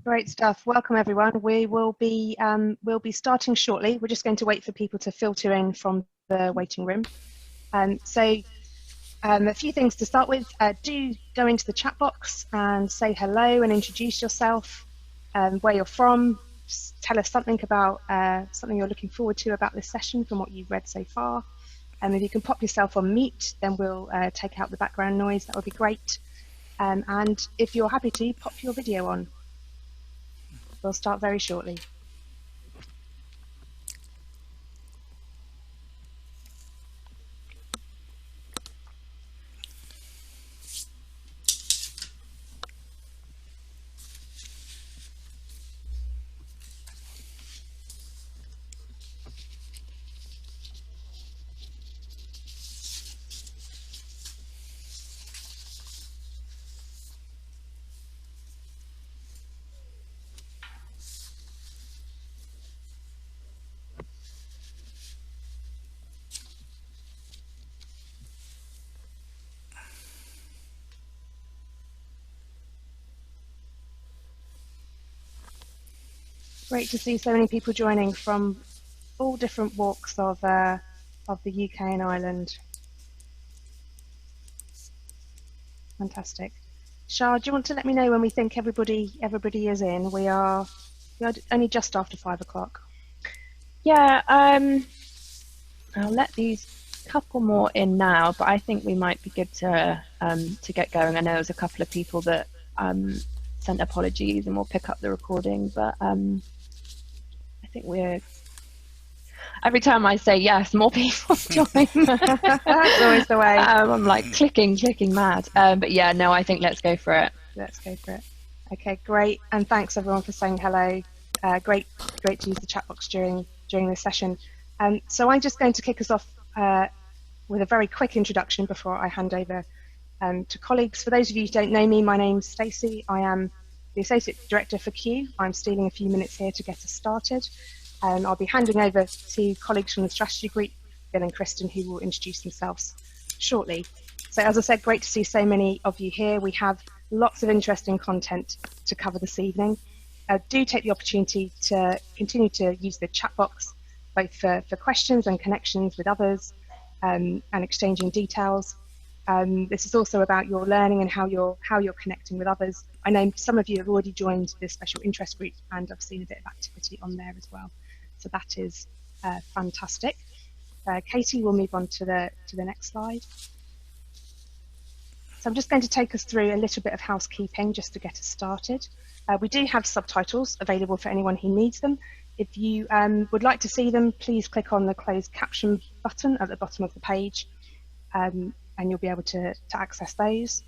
Great stuff. Welcome everyone. We'll be starting shortly. We're just going to wait for people to filter in from the waiting room. A few things to start with. Do go into the chat box and say hello and introduce yourself, where you're from. Just tell us something about something you're looking forward to about this session from what you've read so far. If you can pop yourself on mute, then we'll take out the background noise. That would be great. And if you're happy to, pop your video on. We'll start very shortly. Great to see so many people joining from all different walks of the UK and Ireland. Fantastic. Shah, do you want to let me know when we think everybody is in? We are only just after 5 o'clock. Yeah, I'll let these couple more in now, but I think we might be good to get going. I know there's a couple of people that sent apologies, and we'll pick up the recording, but I think we're, every time I say yes, more people join. That's always the way. I'm like clicking mad. But yeah, no, I think let's go for it. Let's go for it. Okay, great. And thanks everyone for saying hello. Great to use the chat box during this session. So I'm just going to kick us off with a very quick introduction before I hand over to colleagues. For those of you who don't know me, my name's Stacey. I am the Associate Director for Q. I'm stealing a few minutes here to get us started. I'll be handing over to colleagues from the strategy group, Bill and Kristen, who will introduce themselves shortly. So as I said, great to see so many of you here. We have lots of interesting content to cover this evening. Do take the opportunity to continue to use the chat box, both for questions and connections with others, and exchanging details. This is also about your learning and how you're connecting with others. I know some of you have already joined this special interest group, and I've seen a bit of activity on there as well. So that is fantastic. Katie will move on to the next slide. So I'm just going to take us through a little bit of housekeeping just to get us started. We do have subtitles available for anyone who needs them. If you would like to see them, please click on the closed caption button at the bottom of the page, and you'll be able to access those.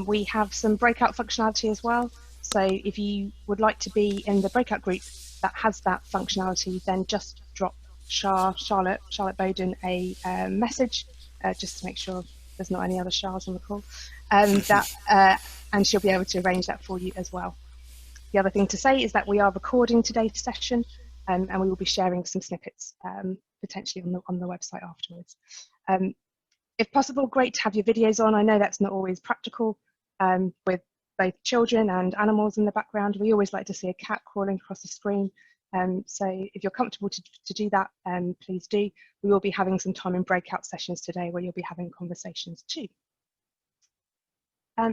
We have some breakout functionality as well. So if you would like to be in the breakout group that has that functionality, then just drop Charlotte Bowden a message, just to make sure there's not any other Shahs on the call, and she'll be able to arrange that for you as well. The other thing to say is that we are recording today's session, and we will be sharing some snippets potentially on the website afterwards. If possible, great to have your videos on. I know that's not always practical with both children and animals in the background. We always like to see a cat crawling across the screen. So if you're comfortable to do that, please do. We will be having some time in breakout sessions today where you'll be having conversations too.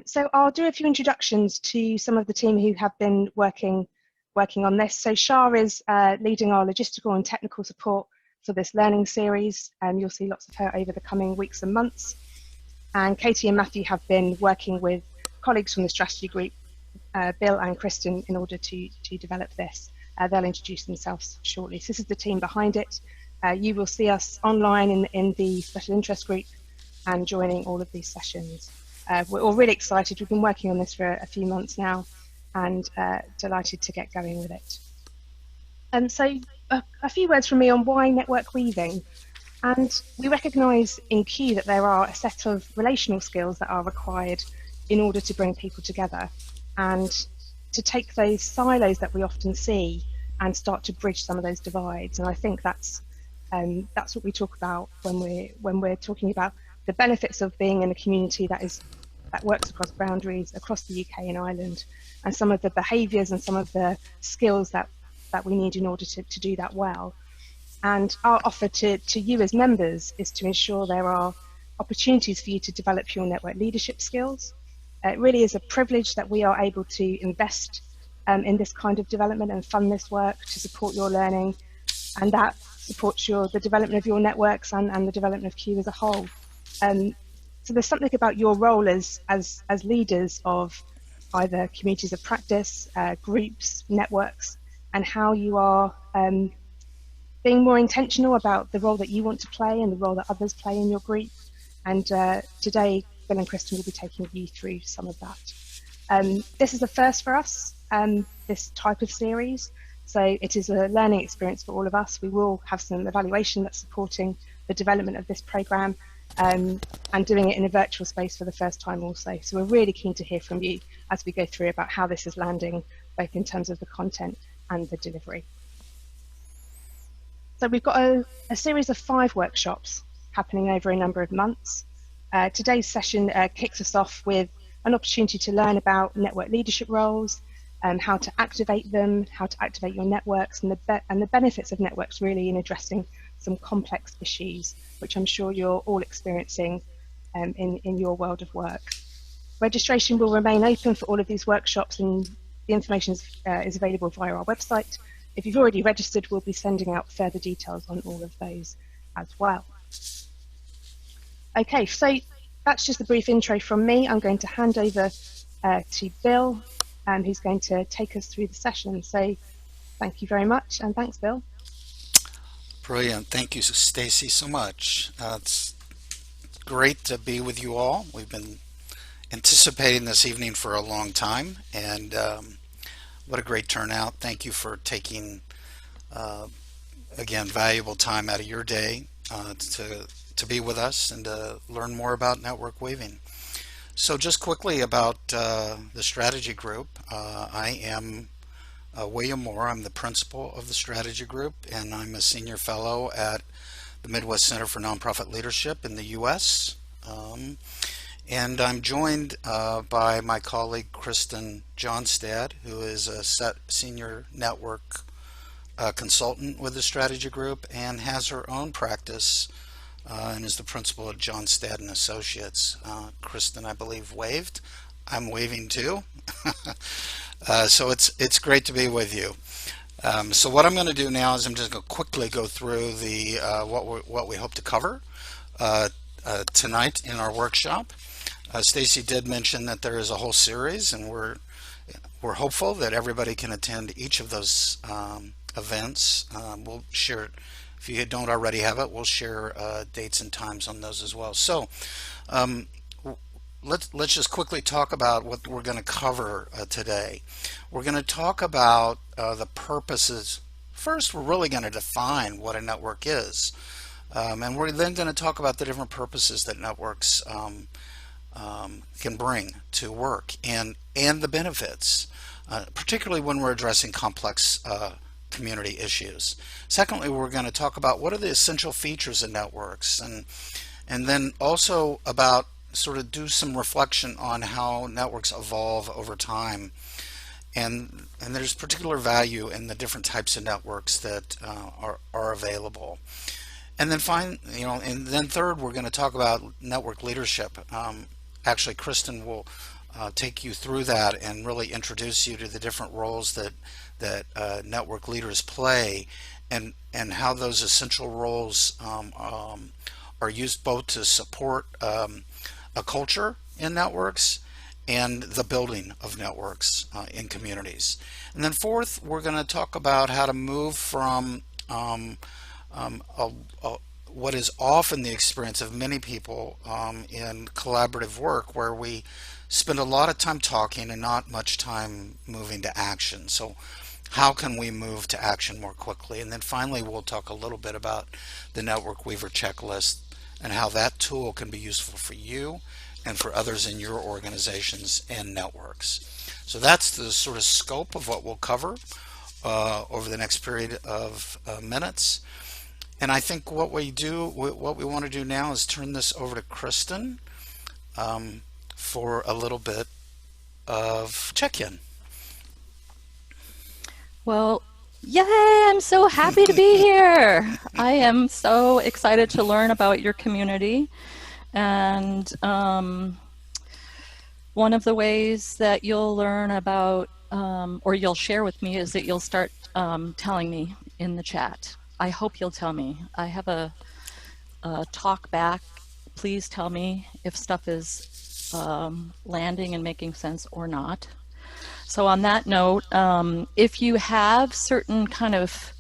So I'll do a few introductions to some of the team who have been working on this. So Shah is leading our logistical and technical support for this learning series, and you'll see lots of her over the coming weeks and months. And Katie and Matthew have been working with colleagues from the strategy group, Bill and Kristen, in order to develop this. They'll introduce themselves shortly. So this is the team behind it. You will see us online in the special interest group and joining all of these sessions. We're all really excited. We've been working on this for a few months now, and delighted to get going with it. So a few words from me on why network weaving. And we recognise in Q that there are a set of relational skills that are required in order to bring people together, and to take those silos that we often see and start to bridge some of those divides. And I think that's what we talk about when we're talking about the benefits of being in a community that is that works across boundaries, across the UK and Ireland, and some of the behaviours and some of the skills that we need in order to do that well. And our offer to you as members is to ensure there are opportunities for you to develop your network leadership skills. It really is a privilege that we are able to invest in this kind of development and fund this work to support your learning, and that supports the development of your networks and the development of Q as a whole. So there's something about your role as leaders of either communities of practice, groups, networks, and how you are being more intentional about the role that you want to play and the role that others play in your group. And today, Bill and Kristen will be taking you through some of that. This is the first for us, this type of series. So it is a learning experience for all of us. We will have some evaluation that's supporting the development of this programme, and doing it in a virtual space for the first time also. So we're really keen to hear from you as we go through about how this is landing, both in terms of the content and the delivery. So we've got a series of 5 workshops happening over a number of months. Today's session kicks us off with an opportunity to learn about network leadership roles, how to activate them, how to activate your networks, and the benefits of networks really in addressing some complex issues, which I'm sure you're all experiencing in your world of work. Registration will remain open for all of these workshops, and the information is available via our website. If you've already registered, we'll be sending out further details on all of those as well. Okay, so that's just a brief intro from me. I'm going to hand over to Bill, who's going to take us through the session. So thank you very much, and thanks, Bill. Brilliant. Thank you, Stacey, so much. It's great to be with you all. We've been anticipating this evening for a long time, and what a great turnout. Thank you for taking, again, valuable time out of your day to be with us and to learn more about network weaving. So just quickly about the strategy group. I am William Moore. I'm the principal of the strategy group, and I'm a senior fellow at the Midwest Center for Nonprofit Leadership in the U.S. And I'm joined by my colleague Kristen Johnstad, who is a senior network consultant with the strategy group and has her own practice and is the principal of Johnstad and Associates. Kristen, I believe, waved. I'm waving too. So it's great to be with you. So what I'm going to do now is I'm just going to quickly go through the what we hope to cover tonight in our workshop. Stacey did mention that there is a whole series, and we're hopeful that everybody can attend each of those events. We'll share, if you don't already have it, we'll share dates and times on those as well. So let's just quickly talk about what we're going to cover today. We're going to talk about the purposes. First, we're really going to define what a network is, and we're then going to talk about the different purposes that networks can bring to work and the benefits, particularly when we're addressing complex community issues. Secondly, we're going to talk about what are the essential features of networks, and then also about sort of do some reflection on how networks evolve over time, and there's particular value in the different types of networks that are available. And then third, we're going to talk about network leadership. Actually, Kristen will take you through that and really introduce you to the different roles that network leaders play, and how those essential roles are used both to support a culture in networks and the building of networks in communities. And then fourth, we're going to talk about how to move from what is often the experience of many people in collaborative work, where we spend a lot of time talking and not much time moving to action. So how can we move to action more quickly? And then finally, we'll talk a little bit about the Network Weaver checklist and how that tool can be useful for you and for others in your organizations and networks. So that's the sort of scope of what we'll cover over the next period of minutes. And I think what we want to do now is turn this over to Kristen, for a little bit of check-in. Well, yay, I'm so happy to be here. I am so excited to learn about your community. And one of the ways that you'll learn about, or you'll share with me, is that you'll start telling me in the chat. I hope you'll tell me. I have a talk back. Please tell me if stuff is landing and making sense or not. So on that note, if you have certain kind of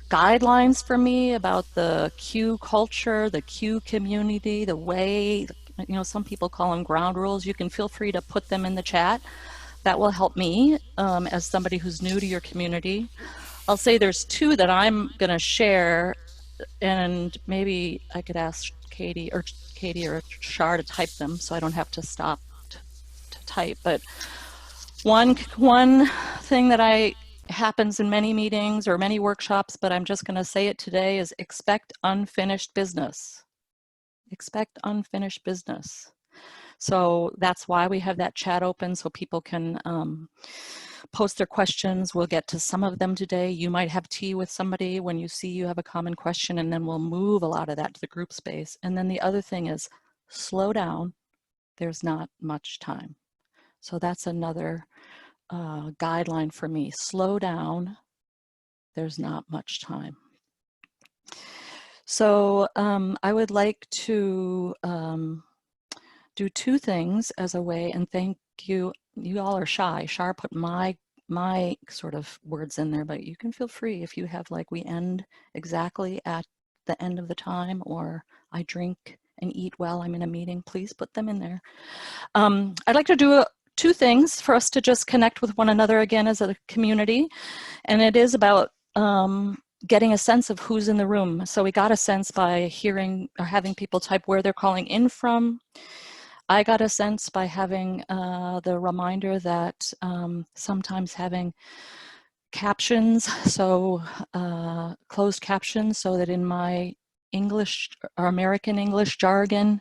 guidelines for me about the Q culture, the Q community, the way, you know, some people call them ground rules, you can feel free to put them in the chat. That will help me as somebody who's new to your community. I'll say there's two that I'm going to share, and maybe I could ask Katie or Shar to type them so I don't have to stop to type. But one thing that happens in many meetings or many workshops, but I'm just going to say it today, is expect unfinished business. Expect unfinished business. So that's why we have that chat open so people can post their questions. We'll get to some of them today. You might have tea with somebody when you see you have a common question, and then we'll move a lot of that to the group space. And then the other thing is slow down. There's not much time. So that's another guideline for me. Slow down. There's not much time. So I would like to do two things as a way, and thank you. You all are shy. Shar put my sort of words in there, but you can feel free if you have, like, we end exactly at the end of the time, or I drink and eat while I'm in a meeting, please put them in there. I'd like to do two things for us to just connect with one another again as a community, and it is about getting a sense of who's in the room. So we got a sense by hearing or having people type where they're calling in from. I got a sense by having the reminder that sometimes having captions, so closed captions, so that in my English or American English jargon,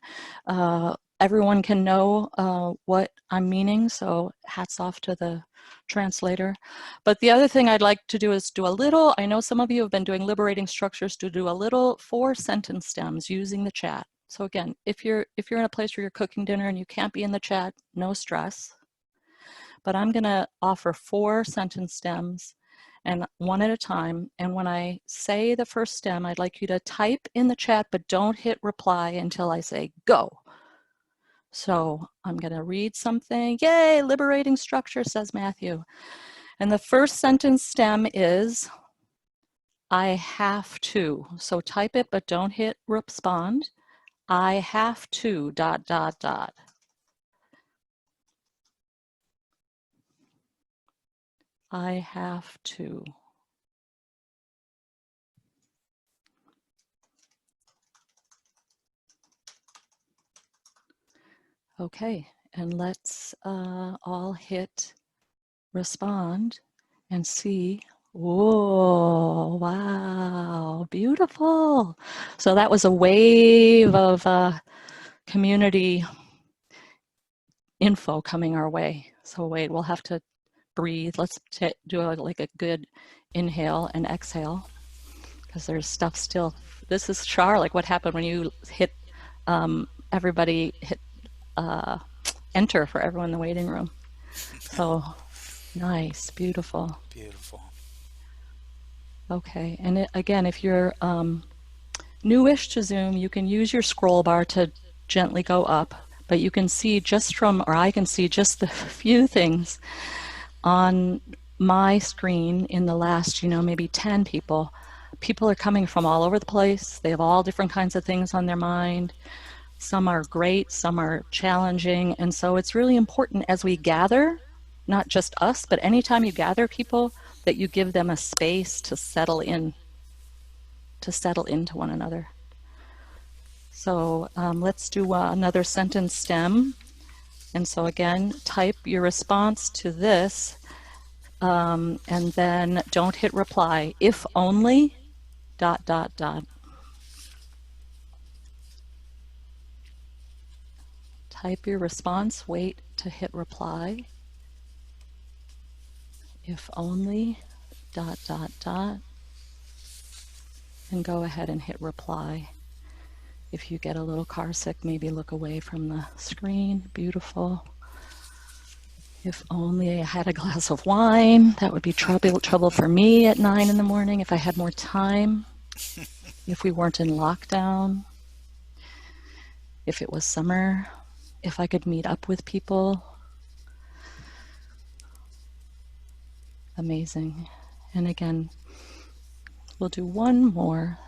everyone can know what I'm meaning. So hats off to the translator. But the other thing I'd like to do is do a little, I know some of you have been doing liberating structures, to do a little 4 sentence stems using the chat. So again, if you're in a place where you're cooking dinner and you can't be in the chat, no stress. But I'm gonna offer 4 sentence stems, and one at a time. And when I say the first stem, I'd like you to type in the chat, but don't hit reply until I say go. So I'm gonna read something. Yay, liberating structure, says Matthew. And the first sentence stem is, I have to. So type it, but don't hit respond. I have to, ... I have to. Okay, and let's all hit respond and see. Whoa, wow, beautiful. So that was a wave of community info coming our way. So wait, we'll have to breathe. Let's do like a good inhale and exhale, because there's stuff still. This is Char, like what happened when you hit, everybody hit enter for everyone in the waiting room. So nice, beautiful. Beautiful. Okay, and again, if you're newish to Zoom, you can use your scroll bar to gently go up, but you can see just from, or I can see just the few things on my screen in the last, maybe 10 people. People are coming from all over the place. They have all different kinds of things on their mind. Some are great, some are challenging. And so it's really important as we gather, not just us, but anytime you gather people, that you give them a space to settle into one another. So let's do another sentence stem. And so again, type your response to this, and then don't hit reply. If only ... type your response, wait to hit reply. If only, ... and go ahead and hit reply. If you get a little car sick, maybe look away from the screen. Beautiful. If only I had a glass of wine. That would be trouble for me at 9 in the morning if I had more time. If we weren't in lockdown. If it was summer. If I could meet up with people. Amazing. And again, we'll do one more.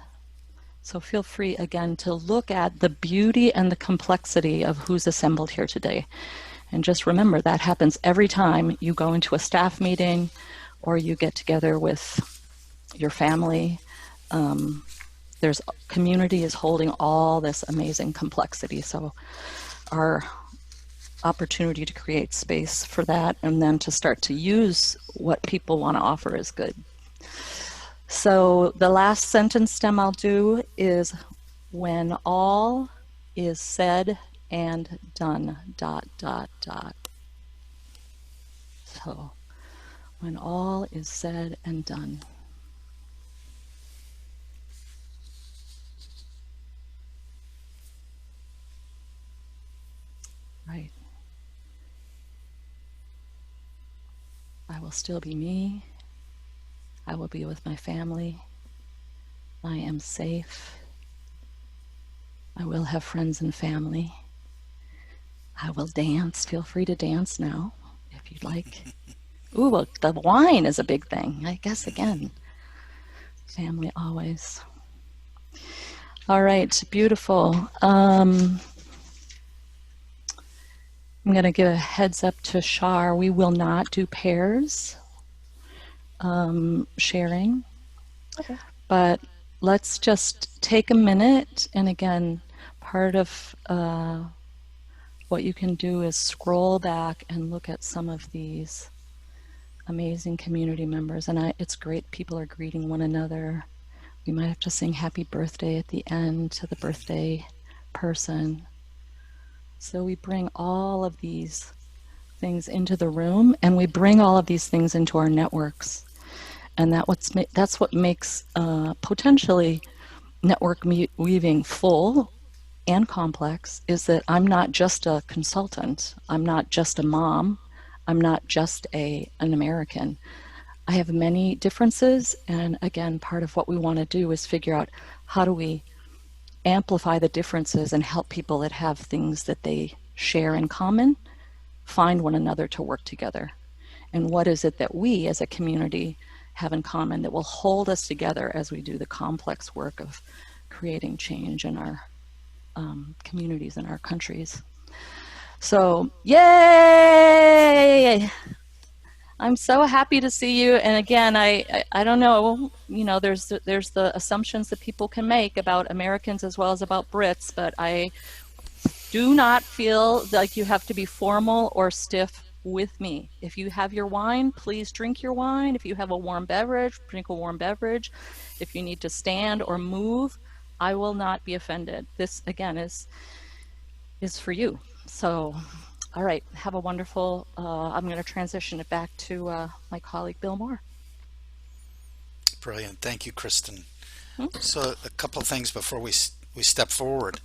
So feel free again to look at the beauty and the complexity of who's assembled here today. And just remember that happens every time you go into a staff meeting or you get together with your family. There's community is holding all this amazing complexity. So our opportunity to create space for that and then to start to use what people want to offer is good. So the last sentence stem I'll do is when all is said and done, ... So when all is said and done. Right. I will still be me. I will be with my family. I am safe. I will have friends and family. I will dance. Feel free to dance now if you'd like. Ooh, well, the wine is a big thing, I guess, again. Family always. All right, beautiful. I'm going to give a heads up to Shar. We will not do pairs sharing. Okay. But let's just take a minute. And again, part of what you can do is scroll back and look at some of these amazing community members. And it's great people are greeting one another. We might have to sing happy birthday at the end to the birthday person. So we bring all of these things into the room and we bring all of these things into our networks. And that's what makes potentially network weaving full and complex, is that I'm not just a consultant. I'm not just a mom. I'm not just an American. I have many differences. And again, part of what we want to do is figure out how do we amplify the differences and help people that have things that they share in common find one another to work together. And what is it that we as a community have in common that will hold us together as we do the complex work of creating change in our communities and our countries. So, yay! I'm so happy to see you. And again, I don't know, you know, there's the assumptions that people can make about Americans as well as about Brits, but I do not feel like you have to be formal or stiff with me. If you have your wine, please drink your wine. If you have a warm beverage, drink a warm beverage. If you need to stand or move, I will not be offended. This again is for you. So, all right, have a wonderful, I'm going to transition it back to my colleague, Bill Moore. Brilliant. Thank you, Kristen. So a couple of things before we step forward.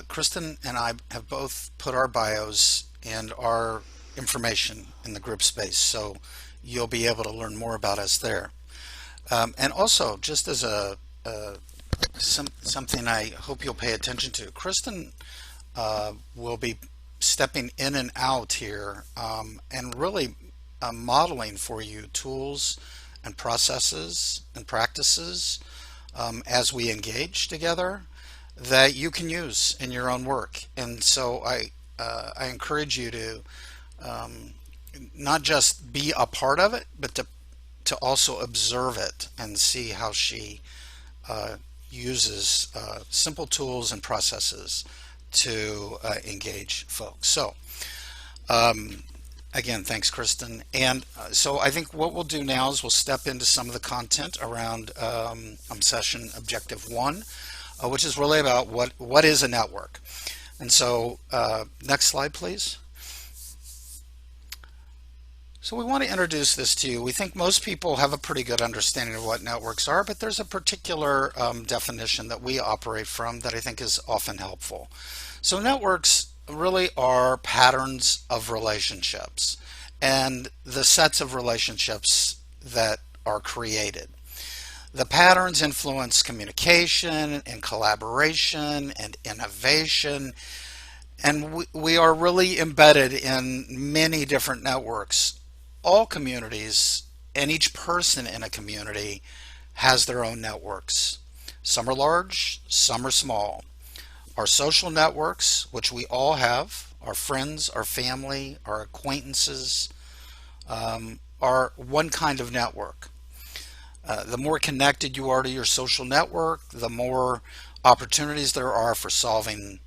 Kristen and I have both put our bios and our information in the group space, so you'll be able to learn more about us there. And also, just as something I hope you'll pay attention to, Kristen will be stepping in and out here and really modeling for you tools and processes and practices as we engage together that you can use in your own work. And so I encourage you to not just be a part of it, but to also observe it and see how she uses simple tools and processes to engage folks. So again, thanks, Kristen. And so I think what we'll do now is we'll step into some of the content around session objective 1, which is really about what is a network. And so next slide, please. So we want to introduce this to you. We think most people have a pretty good understanding of what networks are, but there's a particular definition that we operate from that I think is often helpful. So networks really are patterns of relationships and the sets of relationships that are created. The patterns influence communication and collaboration and innovation, and we are really embedded in many different networks. All communities and each person in a community has their own networks. Some are large, some are small. Our social networks, which we all have, our friends, our family, our acquaintances, are one kind of network. The more connected you are to your social network, the more opportunities there are for solving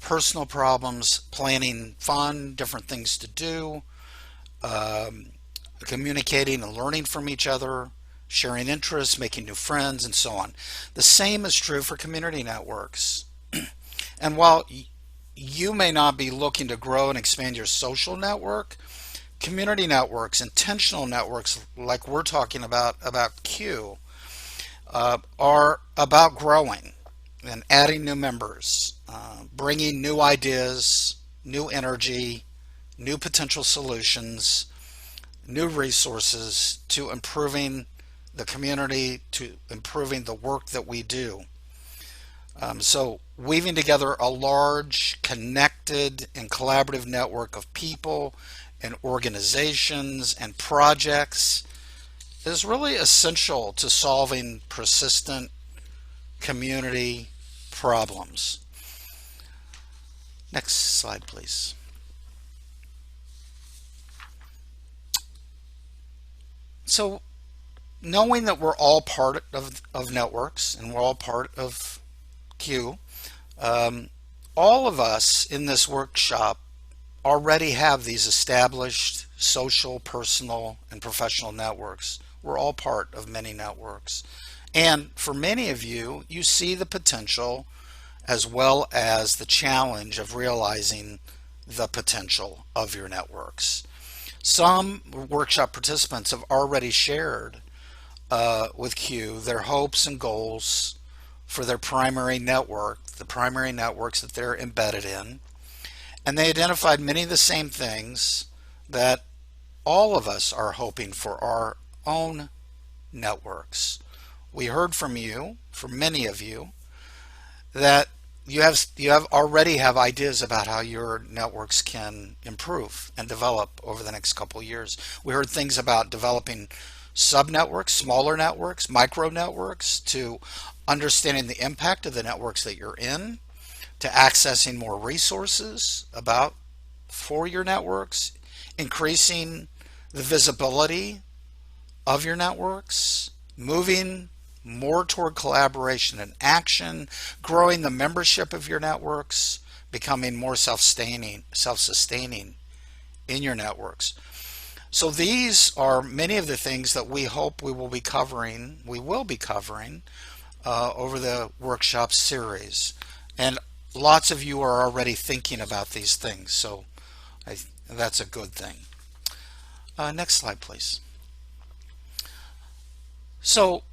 personal problems, planning fun, different things to do, communicating and learning from each other, sharing interests, making new friends, and so on. The same is true for community networks. And while you may not be looking to grow and expand your social network, community networks, intentional networks like we're talking about Q, are about growing and adding new members, bringing new ideas, new energy, new potential solutions, new resources to improving the community, to improving the work that we do. So weaving together a large, connected, and collaborative network of people and organizations and projects is really essential to solving persistent community problems. Next slide, please. So knowing that we're all part of networks and we're all part of Q, all of us in this workshop already have these established social, personal, and professional networks. We're all part of many networks. And for many of you, you see the potential as well as the challenge of realizing the potential of your networks. Some workshop participants have already shared with Q their hopes and goals for their primary network, the primary networks that they're embedded in. And they identified many of the same things that all of us are hoping for our own networks. We heard from you, from many of you, that you already have ideas about how your networks can improve and develop over the next couple of years. We heard things about developing sub-networks, smaller networks, micro networks, to understanding the impact of the networks that you're in, to accessing more resources for your networks, increasing the visibility of your networks, moving more toward collaboration and action, growing the membership of your networks, becoming more self-sustaining in your networks. So these are many of the things that we hope we will be covering over the workshop series. And lots of you are already thinking about these things, so that's a good thing. Next slide, please. So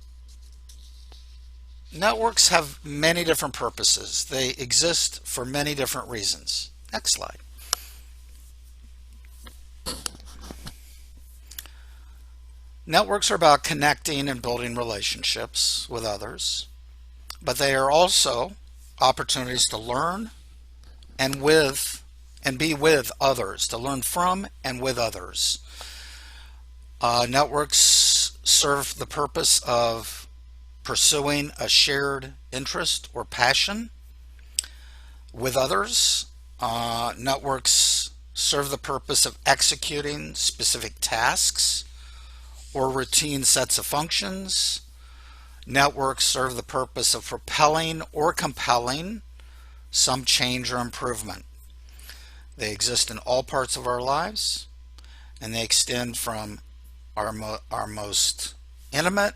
networks have many different purposes. They exist for many different reasons. Next slide. Networks are about connecting and building relationships with others, but they are also opportunities to learn and be with others, to learn from and with others. Networks serve the purpose of pursuing a shared interest or passion with others. Networks serve the purpose of executing specific tasks or routine sets of functions. Networks serve the purpose of propelling or compelling some change or improvement. They exist in all parts of our lives, and they extend from our most intimate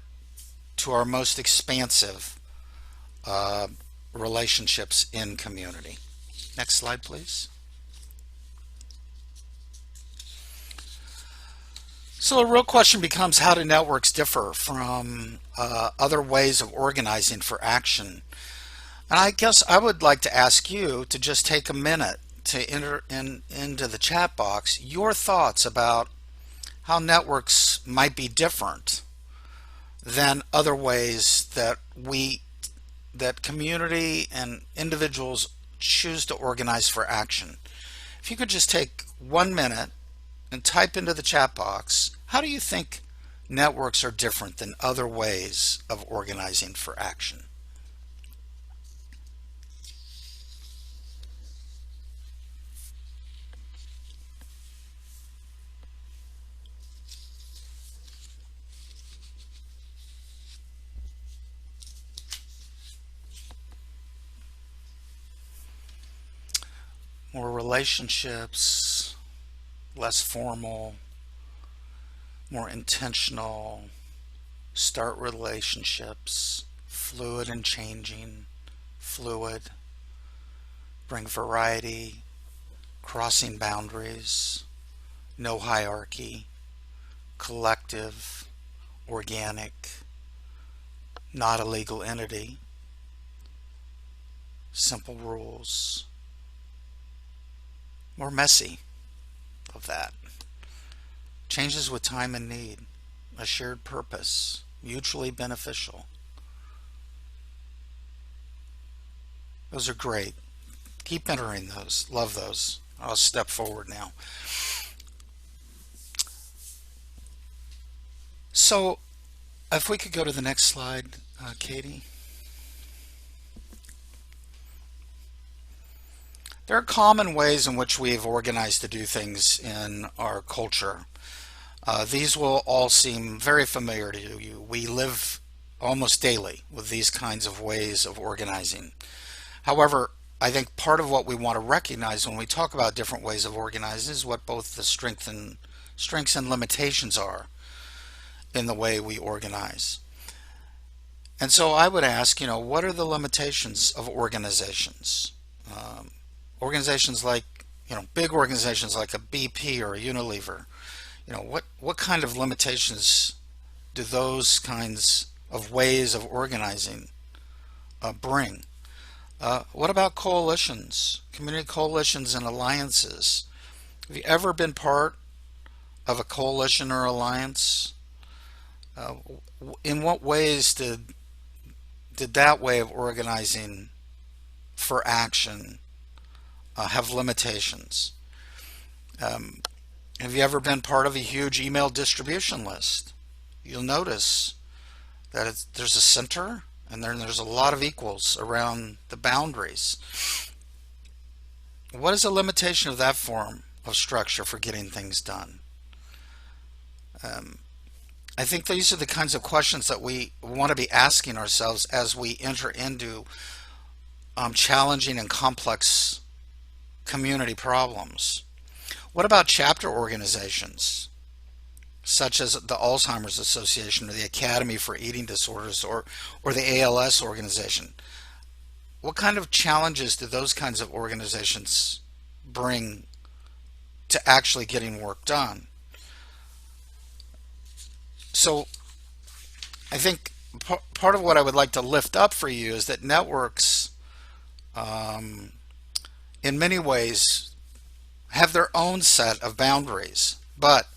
to our most expansive relationships in community. Next slide, please. So the real question becomes, how do networks differ from other ways of organizing for action? And I guess I would like to ask you to just take a minute to enter into the chat box your thoughts about how networks might be different than other ways that community and individuals choose to organize for action. If you could just take 1 minute and type into the chat box, how do you think networks are different than other ways of organizing for action? More relationships, less formal, more intentional, start relationships, fluid and changing, fluid, bring variety, crossing boundaries, no hierarchy, collective, organic, not a legal entity, simple rules, more messy of that. Changes with time and need, a shared purpose, mutually beneficial. Those are great. Keep entering those. Love those. I'll step forward now. So if we could go to the next slide, Katie. There are common ways in which we have organized to do things in our culture. These will all seem very familiar to you. We live almost daily with these kinds of ways of organizing. However, I think part of what we want to recognize when we talk about different ways of organizing is what both the strengths and limitations are in the way we organize. And so I would ask, what are the limitations of organizations? Organizations like, big organizations like a BP or a Unilever, what kind of limitations do those kinds of ways of organizing bring? What about coalitions, community coalitions and alliances? Have you ever been part of a coalition or alliance? In what ways did that way of organizing for action have limitations? Have you ever been part of a huge email distribution list? You'll notice that there's a center and then there's a lot of equals around the boundaries. What is a limitation of that form of structure for getting things done? I think these are the kinds of questions that we want to be asking ourselves as we enter into challenging and complex community problems. What about chapter organizations, such as the Alzheimer's Association or the Academy for Eating Disorders or the ALS organization? What kind of challenges do those kinds of organizations bring to actually getting work done? So I think part of what I would like to lift up for you is that networks in many ways have their own set of boundaries, but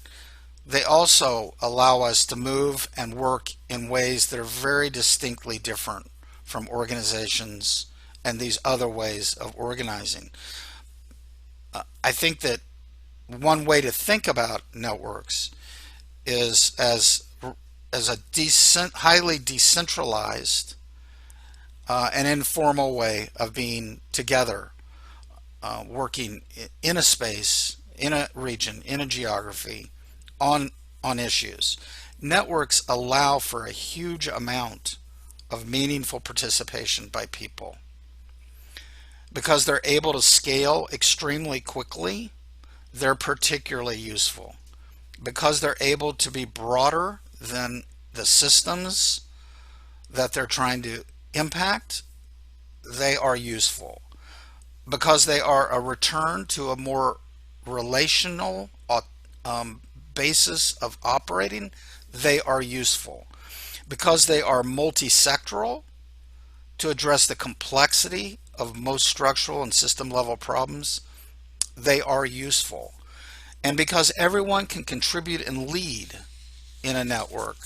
they also allow us to move and work in ways that are very distinctly different from organizations and these other ways of organizing. I think that one way to think about networks is as a highly decentralized and informal way of being together, working in a space, in a region, in a geography, on issues. Networks allow for a huge amount of meaningful participation by people. Because they're able to scale extremely quickly, they're particularly useful. Because they're able to be broader than the systems that they're trying to impact, they are useful. because they are a return to a more relational basis of operating, they are useful. Because they are multi-sectoral to address the complexity of most structural and system level problems, they are useful. And because everyone can contribute and lead in a network,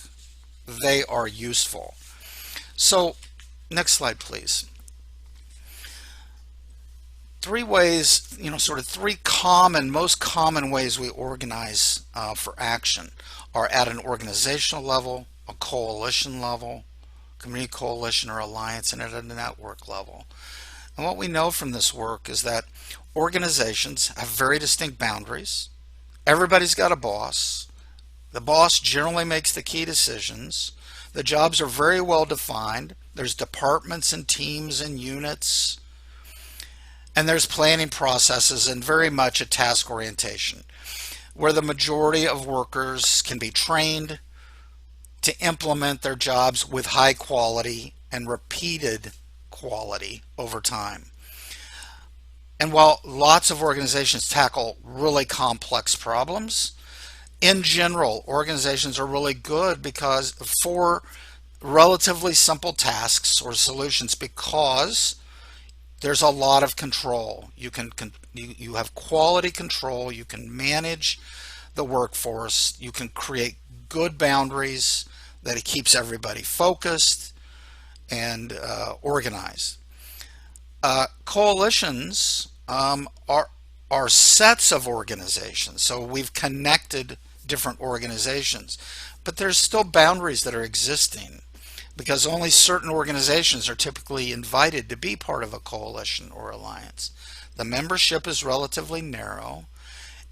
they are useful. So, next slide, please. Three ways, sort of three most common ways we organize for action are at an organizational level, a coalition level, community coalition or alliance, and at a network level. And what we know from this work is that organizations have very distinct boundaries. Everybody's got a boss. The boss generally makes the key decisions. The jobs are very well defined. There's departments and teams and units. And there's planning processes and very much a task orientation where the majority of workers can be trained to implement their jobs with high quality and repeated quality over time. And while lots of organizations tackle really complex problems, in general, organizations are really good because for relatively simple tasks or solutions, because there's a lot of control. You have quality control. You can manage the workforce. You can create good boundaries that it keeps everybody focused and organized. Coalitions are sets of organizations. So we've connected different organizations, but there's still boundaries that are existing, because only certain organizations are typically invited to be part of a coalition or alliance. The membership is relatively narrow,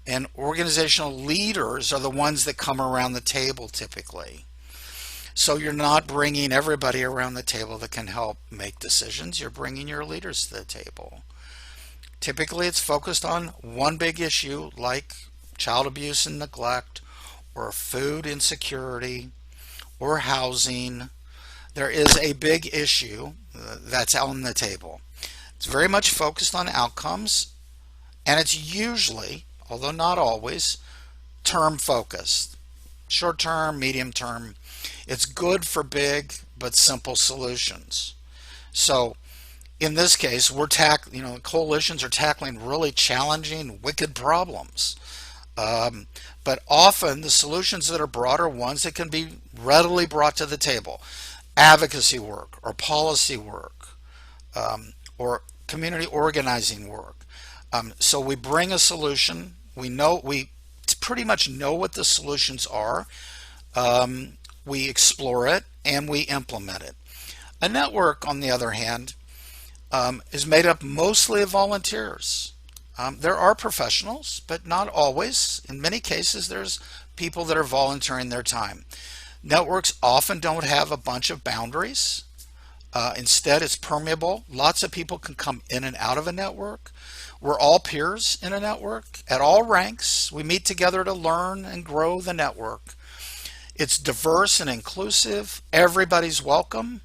and organizational leaders are the ones that come around the table typically. So you're not bringing everybody around the table that can help make decisions. You're bringing your leaders to the table. Typically it's focused on one big issue like child abuse and neglect, or food insecurity, or housing. There is a big issue that's on the table. It's very much focused on outcomes, and it's usually, although not always, term focused. Short term, medium term. It's good for big but simple solutions. So in this case, coalitions are tackling really challenging, wicked problems. But often the solutions that are brought are ones that can be readily brought to the table. Advocacy work or policy work or community organizing work. So we bring a solution. We pretty much know what the solutions are. We explore it and we implement it. A network, on the other hand, is made up mostly of volunteers. There are professionals, but not always. In many cases, there's people that are volunteering their time. Networks often don't have a bunch of boundaries. Instead, it's permeable. Lots of people can come in and out of a network. We're all peers in a network at all ranks. We meet together to learn and grow the network. It's diverse and inclusive. Everybody's welcome.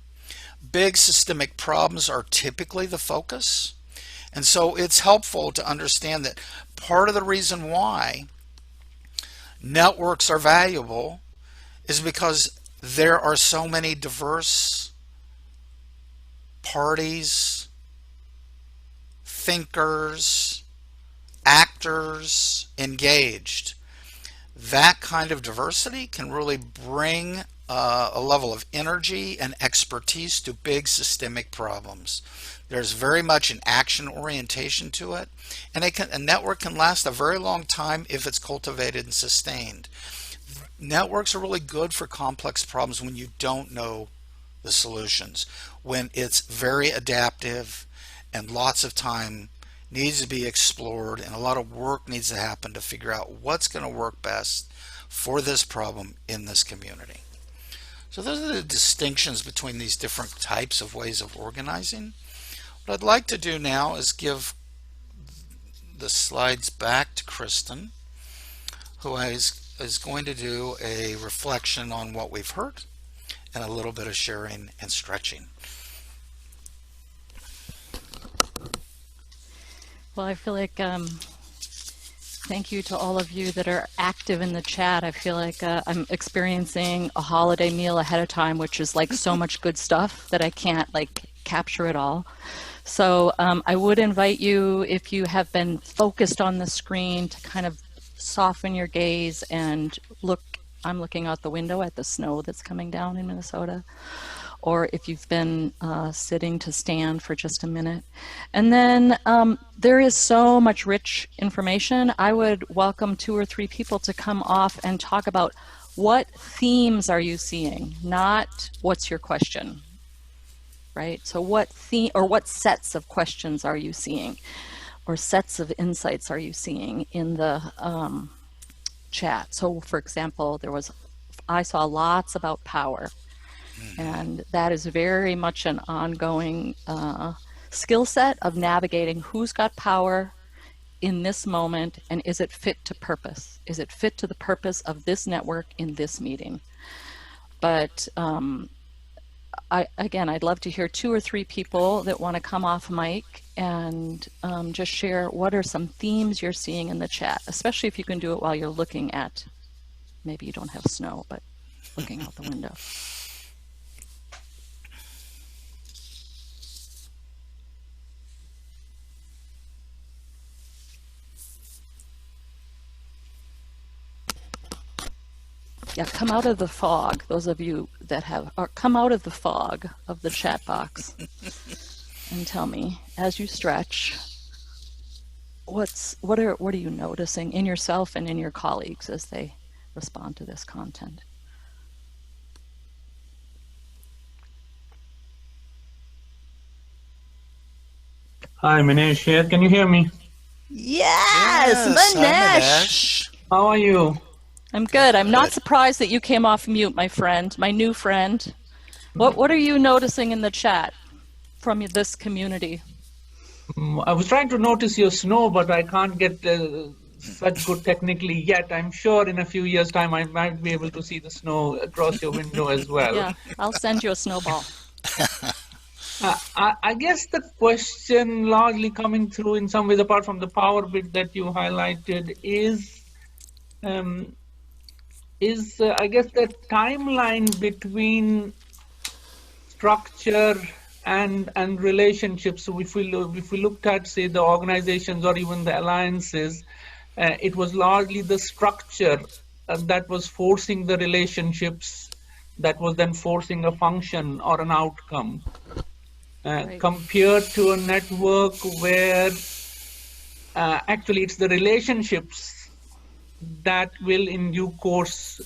Big systemic problems are typically the focus. And so it's helpful to understand that part of the reason why networks are valuable is because there are so many diverse parties, thinkers, actors engaged. That kind of diversity can really bring a level of energy and expertise to big systemic problems. There's very much an action orientation to it, and a network can last a very long time if it's cultivated and sustained. Networks are really good for complex problems when you don't know the solutions, when it's very adaptive and lots of time needs to be explored and a lot of work needs to happen to figure out what's going to work best for this problem in this community. So those are the distinctions between these different types of ways of organizing. What I'd like to do now is give the slides back to Kristen, who is going to do a reflection on what we've heard and a little bit of sharing and stretching. Well, I feel like thank you to all of you that are active in the chat. I feel like I'm experiencing a holiday meal ahead of time, which is like so much good stuff that I can't like capture it all. So I would invite you, if you have been focused on the screen, to kind of soften your gaze and look. I'm looking out the window at the snow that's coming down in Minnesota. Or if you've been sitting, to stand for just a minute. And then there is so much rich information. I would welcome 2 or 3 people to come off and talk about what themes are you seeing, not what's your question, right? So what theme or what sets of questions are you seeing, or sets of insights are you seeing in the chat? So for example, I saw lots about power. And that is very much an ongoing skill set of navigating who's got power in this moment, and is it fit to purpose? Is it fit to the purpose of this network in this meeting? But I'd love to hear 2 or 3 people that want to come off mic and just share what are some themes you're seeing in the chat, especially if you can do it while you're looking at, maybe you don't have snow, but looking out the window. Yeah, come out of the fog. Those of you that come out of the fog of the chat box and tell me, as you stretch, what are you noticing in yourself and in your colleagues as they respond to this content? Hi, Manish here. Can you hear me? Yes, Manish. How are you? I'm good. I'm not surprised that you came off mute, my friend, my new friend. What are you noticing in the chat from this community? I was trying to notice your snow, but I can't get such good technically yet. I'm sure in a few years' time I might be able to see the snow across your window as well. Yeah, I'll send you a snowball. I guess the question largely coming through in some ways, apart from the power bit that you highlighted, is I guess the timeline between structure and relationships. So if we looked at, say, the organizations or even the alliances, it was largely the structure that was forcing the relationships, that was then forcing a function or an outcome. Right. Compared to a network where actually it's the relationships that will in due course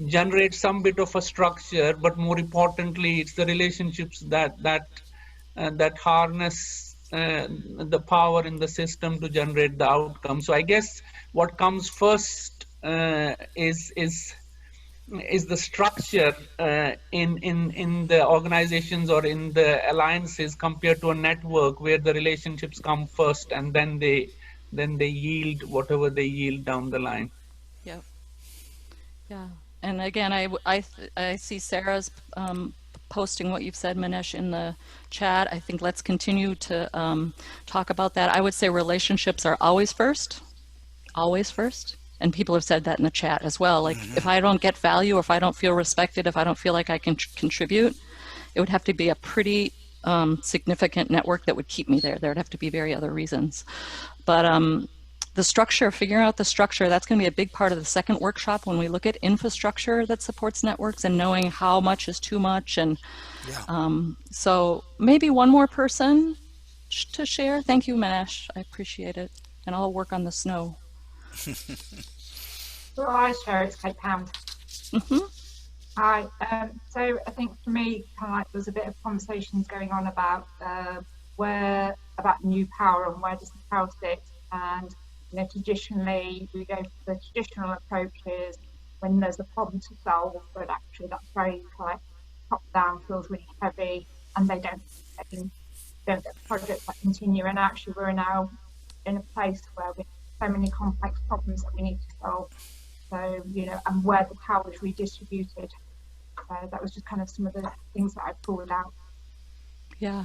generate some bit of a structure, but more importantly, it's the relationships that harness the power in the system to generate the outcome. So I guess what comes first is the structure in the organizations or in the alliances, compared to a network where the relationships come first and then they yield whatever they yield down the line. Yep. Yeah. And again, I see Sarah's posting what you've said, Manish, in the chat. I think let's continue to talk about that. I would say relationships are always first. And people have said that in the chat as well. Like, if I don't get value, or if I don't feel respected, if I don't feel like I can contribute, it would have to be a pretty significant network that would keep me there. There would have to be very other reasons. But the structure, figuring out the structure, that's going to be a big part of the second workshop when we look at infrastructure that supports networks and knowing how much is too much. And so maybe one more person to share. Thank you, Manish. I appreciate it. And I'll work on the snow. Well, I share, it's Kate Pound. Hi. So I think for me, kind of like there's a bit of conversations going on about about new power and where does the power sit. And traditionally we go for the traditional approaches when there's a problem to solve, but actually that's very like top down, feels really heavy, and they don't get projects that continue. And actually we're now in a place where we have so many complex problems that we need to solve. So, and where the power is redistributed. That was just kind of some of the things that I pulled out. Yeah.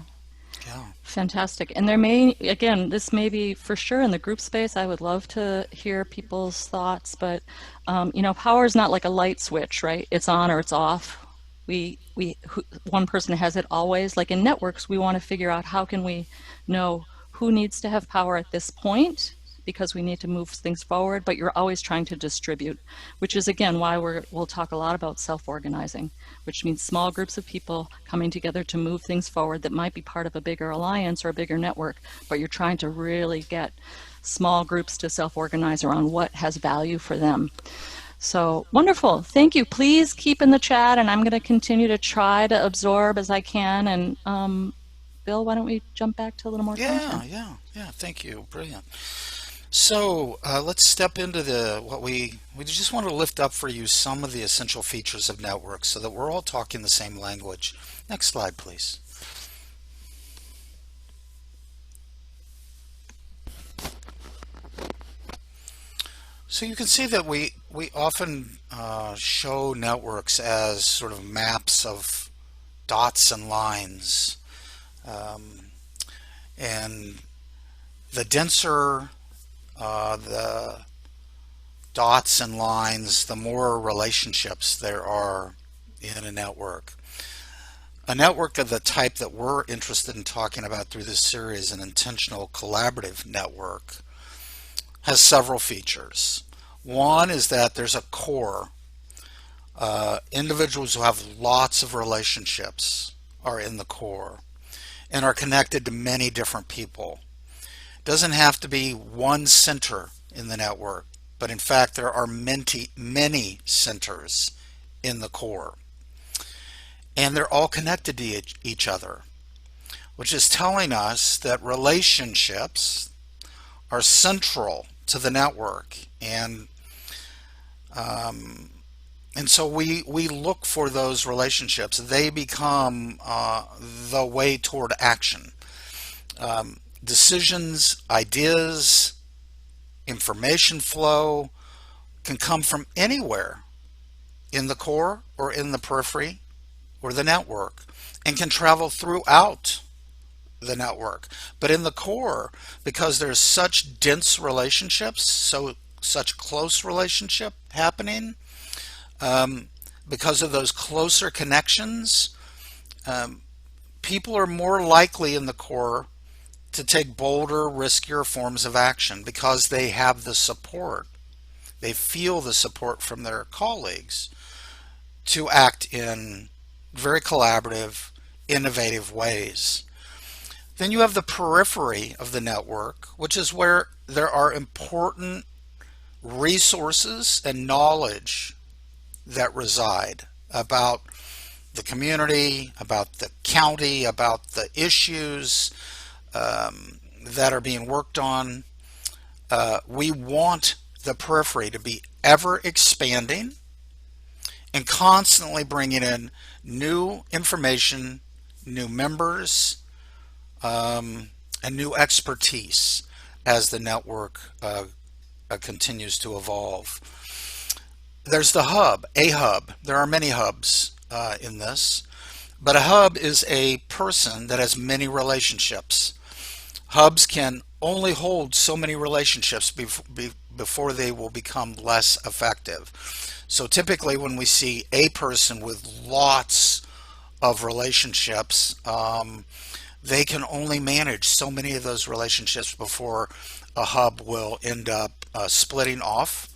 Yeah. Fantastic. And there may, again, this may be for sure in the group space. I would love to hear people's thoughts, but power is not like a light switch, right? It's on or it's off. One person has it always. Like in networks, we want to figure out how can we know who needs to have power at this point because we need to move things forward, but you're always trying to distribute, which is again why we'll talk a lot about self-organizing, which means small groups of people coming together to move things forward that might be part of a bigger alliance or a bigger network, but you're trying to really get small groups to self-organize around what has value for them. So wonderful. Thank you. Please keep in the chat, and I'm going to continue to try to absorb as I can. And Bill, why don't we jump back to a little more content? Yeah. Thank you. Brilliant. So let's step into what we just want to lift up for you some of the essential features of networks so that we're all talking the same language. Next slide, please. So you can see that we often show networks as sort of maps of dots and lines. And the denser the dots and lines, the more relationships there are in a network. A network of the type that we're interested in talking about through this series, an intentional collaborative network, has several features. One is that there's a core. Individuals who have lots of relationships are in the core and are connected to many different people. It doesn't have to be one center in the network, but in fact there are many centers in the core. And they're all connected to each other, which is telling us that relationships are central to the network. And so we look for those relationships. They become the way toward action. Decisions, ideas, information flow can come from anywhere in the core or in the periphery or the network and can travel throughout the network. But in the core, because there's such dense relationships, such close relationship happening, because of those closer connections, people are more likely in the core to take bolder, riskier forms of action because they have the support. They feel the support from their colleagues to act in very collaborative, innovative ways. Then you have the periphery of the network, which is where there are important resources and knowledge that reside about the community, about the county, about the issues that are being worked on. We want the periphery to be ever expanding and constantly bringing in new information, new members, and new expertise as the network continues to evolve. There's the hub, a hub. There are many hubs in this, but a hub is a person that has many relationships. Hubs can only hold so many relationships before they will become less effective. So typically when we see a person with lots of relationships, they can only manage so many of those relationships before a hub will end up splitting off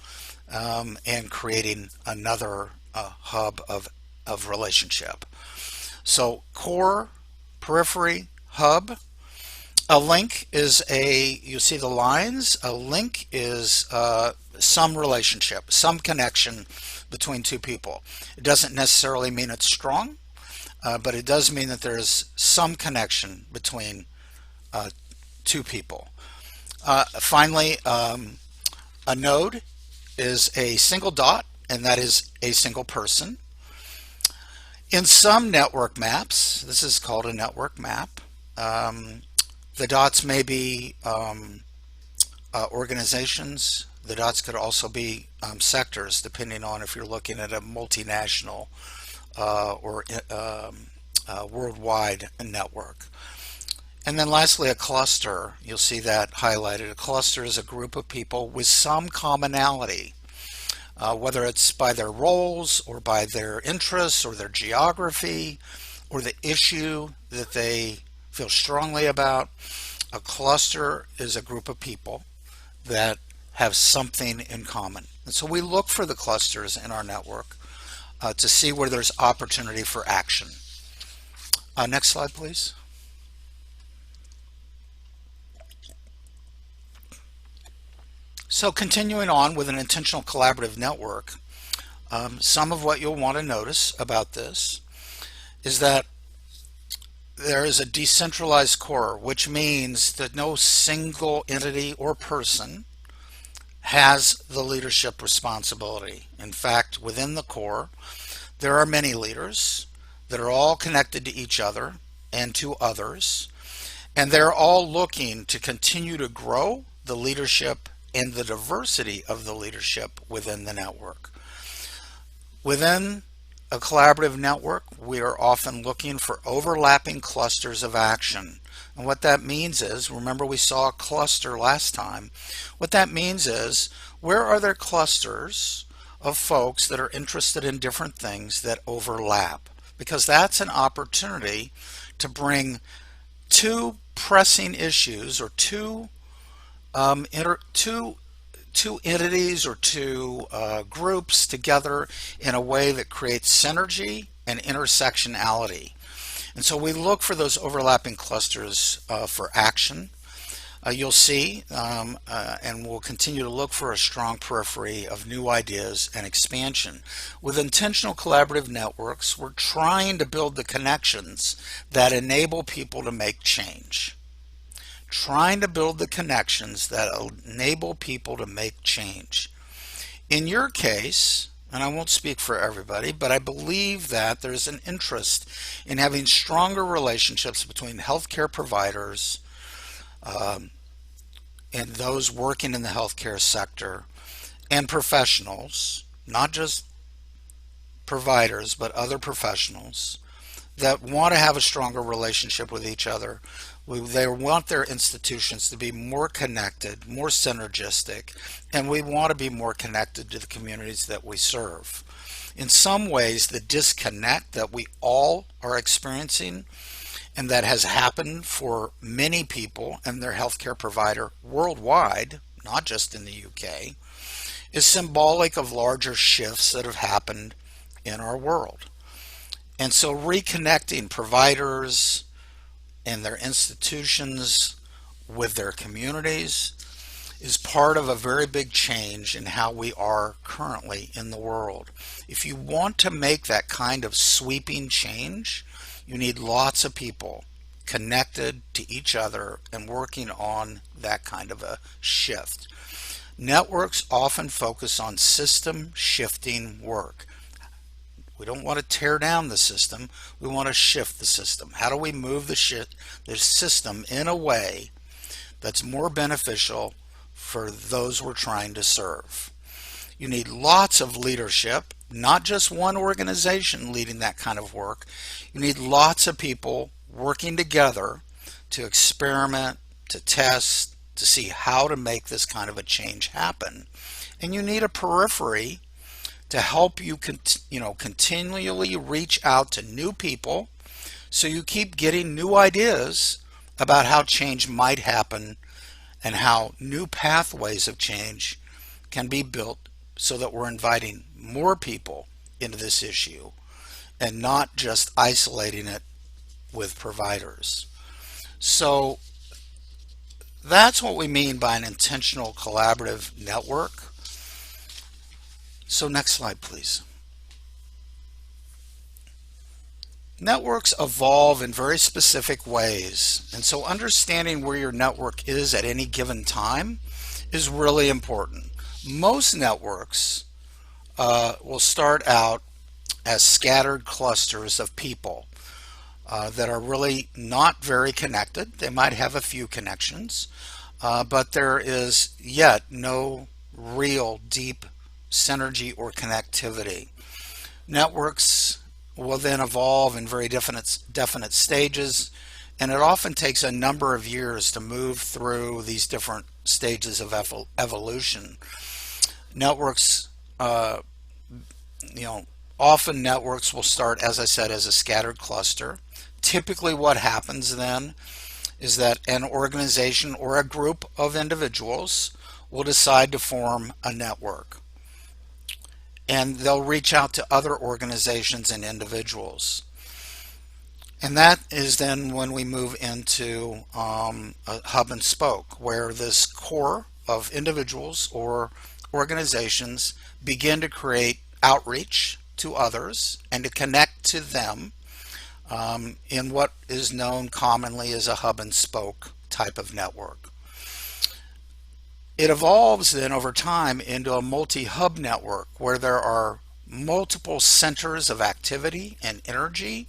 and creating another hub of relationship. So core, periphery, hub. A link is you see the lines, a link is some relationship, some connection between two people. It doesn't necessarily mean it's strong, but it does mean that there is some connection between two people. Finally, a node is a single dot, and that is a single person. In some network maps, this is called a network map, the dots may be organizations. The dots could also be sectors, depending on if you're looking at a multinational or worldwide network. And then lastly, a cluster. You'll see that highlighted. A cluster is a group of people with some commonality, whether it's by their roles or by their interests or their geography or the issue that they feel strongly about. A cluster is a group of people that have something in common. And so we look for the clusters in our network to see where there's opportunity for action. Next slide, please. So continuing on with an intentional collaborative network, some of what you'll want to notice about this is that there is a decentralized core, which means that no single entity or person has the leadership responsibility. In fact, within the core, there are many leaders that are all connected to each other and to others, and they're all looking to continue to grow the leadership and the diversity of the leadership within the network. Within a collaborative network, we are often looking for overlapping clusters of action. And what that means is, remember we saw a cluster last time, what that means is, where are there clusters of folks that are interested in different things that overlap? Because that's an opportunity to bring two pressing issues or two entities or two groups together in a way that creates synergy and intersectionality. And so we look for those overlapping clusters for action. You'll see, and we'll continue to look for a strong periphery of new ideas and expansion. With intentional collaborative networks, we're trying to build the connections that enable people to make change. Trying to build the connections that enable people to make change. In your case, and I won't speak for everybody, but I believe that there's an interest in having stronger relationships between healthcare providers and those working in the healthcare sector and professionals, not just providers, but other professionals that want to have a stronger relationship with each other. They want their institutions to be more connected, more synergistic, and we want to be more connected to the communities that we serve. In some ways, the disconnect that we all are experiencing and that has happened for many people and their healthcare provider worldwide, not just in the UK, is symbolic of larger shifts that have happened in our world. And so reconnecting providers and their institutions with their communities is part of a very big change in how we are currently in the world. If you want to make that kind of sweeping change, you need lots of people connected to each other and working on that kind of a shift. Networks often focus on system shifting work. We don't want to tear down the system, we want to shift the system. How do we move the system in a way that's more beneficial for those we're trying to serve? You need lots of leadership, not just one organization leading that kind of work. You need lots of people working together to experiment, to test, to see how to make this kind of a change happen. And you need a periphery to help you continually reach out to new people so you keep getting new ideas about how change might happen and how new pathways of change can be built so that we're inviting more people into this issue and not just isolating it with providers. So that's what we mean by an intentional collaborative network. So next slide, please. Networks evolve in very specific ways, and so understanding where your network is at any given time is really important. Most networks will start out as scattered clusters of people that are really not very connected. They might have a few connections, but there is yet no real deep synergy or connectivity. Networks will then evolve in very definite stages And it often takes a number of years to move through these different stages of evolution. Networks, often networks will start, as I said, as a scattered cluster. Typically what happens then is that an organization or a group of individuals will decide to form a network. And they'll reach out to other organizations and individuals. And that is then when we move into a hub and spoke, where this core of individuals or organizations begin to create outreach to others and to connect to them in what is known commonly as a hub and spoke type of network. It evolves then over time into a multi-hub network where there are multiple centers of activity and energy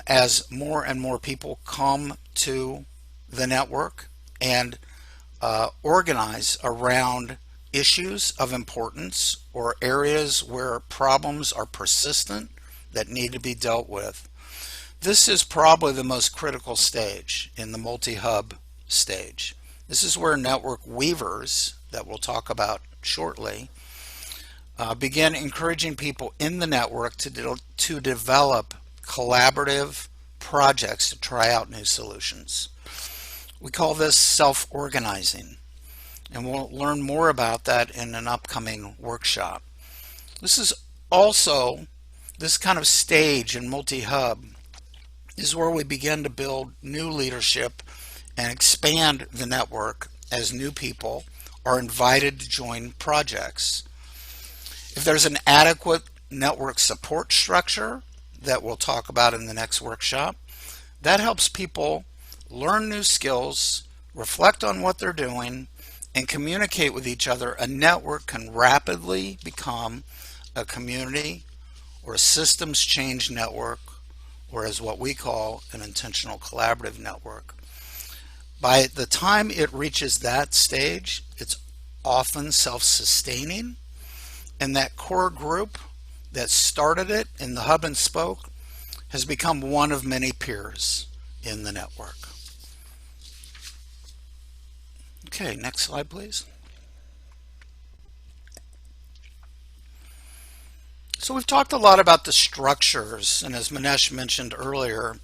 as more and more people come to the network and organize around issues of importance or areas where problems are persistent that need to be dealt with. This is probably the most critical stage in the multi-hub stage. This is where network weavers, that we'll talk about shortly, begin encouraging people in the network to develop collaborative projects to try out new solutions. We call this self-organizing, and we'll learn more about that in an upcoming workshop. This kind of stage in multi-hub is where we begin to build new leadership and expand the network as new people are invited to join projects. If there's an adequate network support structure that we'll talk about in the next workshop, that helps people learn new skills, reflect on what they're doing, and communicate with each other. A network can rapidly become a community or a systems change network, or as what we call an intentional collaborative network. By the time it reaches that stage, it's often self-sustaining, and that core group that started it in the hub and spoke has become one of many peers in the network. Okay, next slide, please. So we've talked a lot about the structures, and as Manesh mentioned earlier,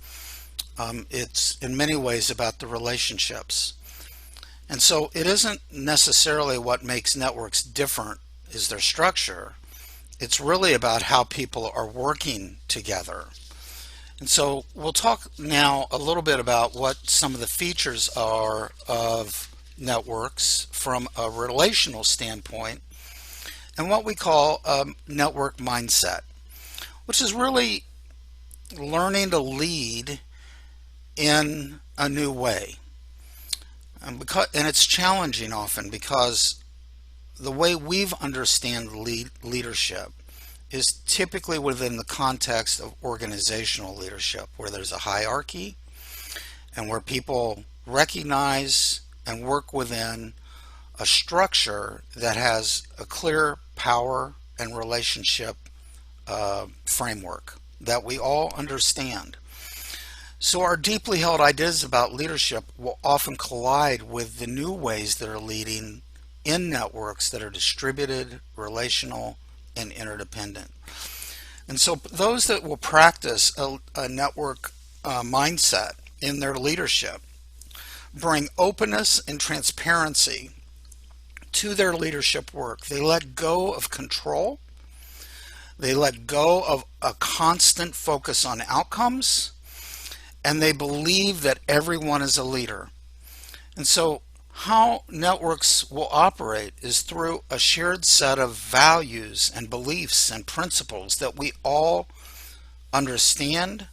it's in many ways about the relationships. And so it isn't necessarily what makes networks different is their structure. It's really about how people are working together. And so we'll talk now a little bit about what some of the features are of networks from a relational standpoint, and what we call a network mindset, which is really learning to lead in a new way. And it's challenging often because the way we've understand leadership is typically within the context of organizational leadership, where there's a hierarchy and where people recognize and work within a structure that has a clear power and relationship framework that we all understand. So our deeply held ideas about leadership will often collide with the new ways that are leading in networks that are distributed, relational, and interdependent. And so those that will practice a network mindset in their leadership bring openness and transparency to their leadership work. They let go of control. They let go of a constant focus on outcomes, and they believe that everyone is a leader. And so how networks will operate is through a shared set of values and beliefs and principles that we all understand,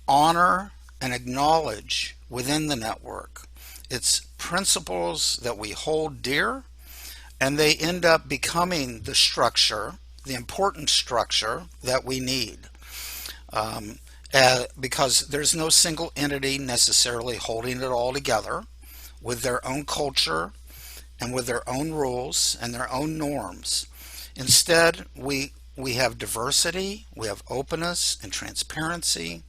honor, and acknowledge within the network. It's principles that we hold dear, and they end up becoming the structure, the important structure that we need. Because there's no single entity necessarily holding it all together with their own culture and with their own rules and their own norms. Instead, we have diversity, we have openness and transparency,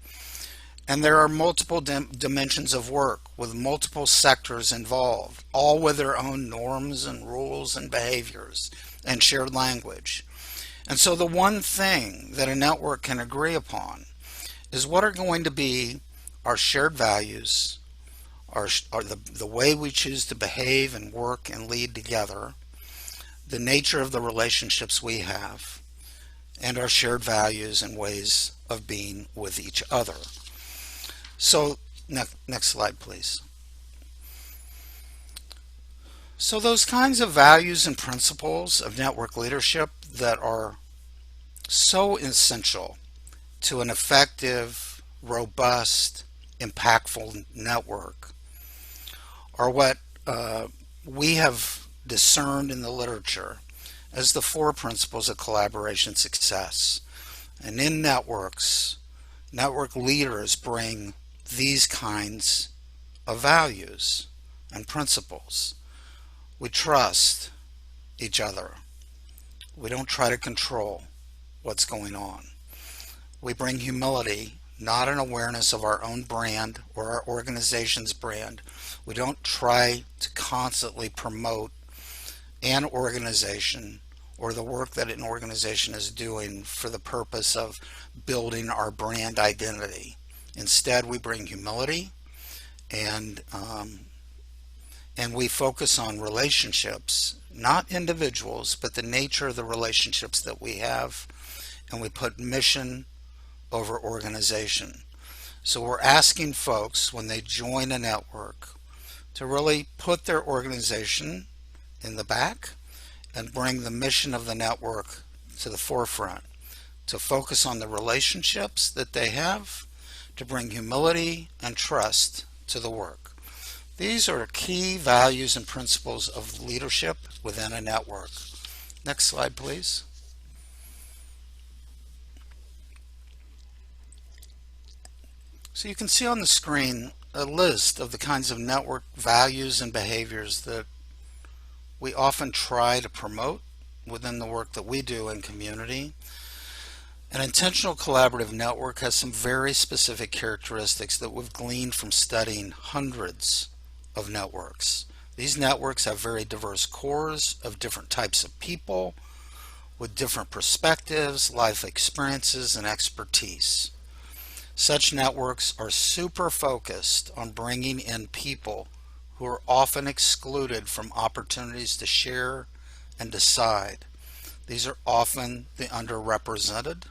And there are multiple dimensions of work with multiple sectors involved, all with their own norms and rules and behaviors and shared language. And so the one thing that a network can agree upon is what are going to be our shared values, the way we choose to behave and work and lead together, the nature of the relationships we have, and our shared values and ways of being with each other. So next slide, please. So those kinds of values and principles of network leadership that are so essential to an effective, robust, impactful network are what we have discerned in the literature as the 4 principles of collaboration success. And in networks, network leaders bring these kinds of values and principles. We trust each other. We don't try to control what's going on. We bring humility, not an awareness of our own brand or our organization's brand. We don't try to constantly promote an organization or the work that an organization is doing for the purpose of building our brand identity. Instead, we bring humility and we focus on relationships, not individuals, but the nature of the relationships that we have, and we put mission over organization. So we're asking folks when they join a network to really put their organization in the back and bring the mission of the network to the forefront, to focus on the relationships that they have, to bring humility and trust to the work. These are key values and principles of leadership within a network. Next slide, please. So you can see on the screen a list of the kinds of network values and behaviors that we often try to promote within the work that we do in community. An intentional collaborative network has some very specific characteristics that we've gleaned from studying hundreds of networks. These networks have very diverse cores of different types of people with different perspectives, life experiences, and expertise. Such networks are super focused on bringing in people who are often excluded from opportunities to share and decide. These are often the underrepresented,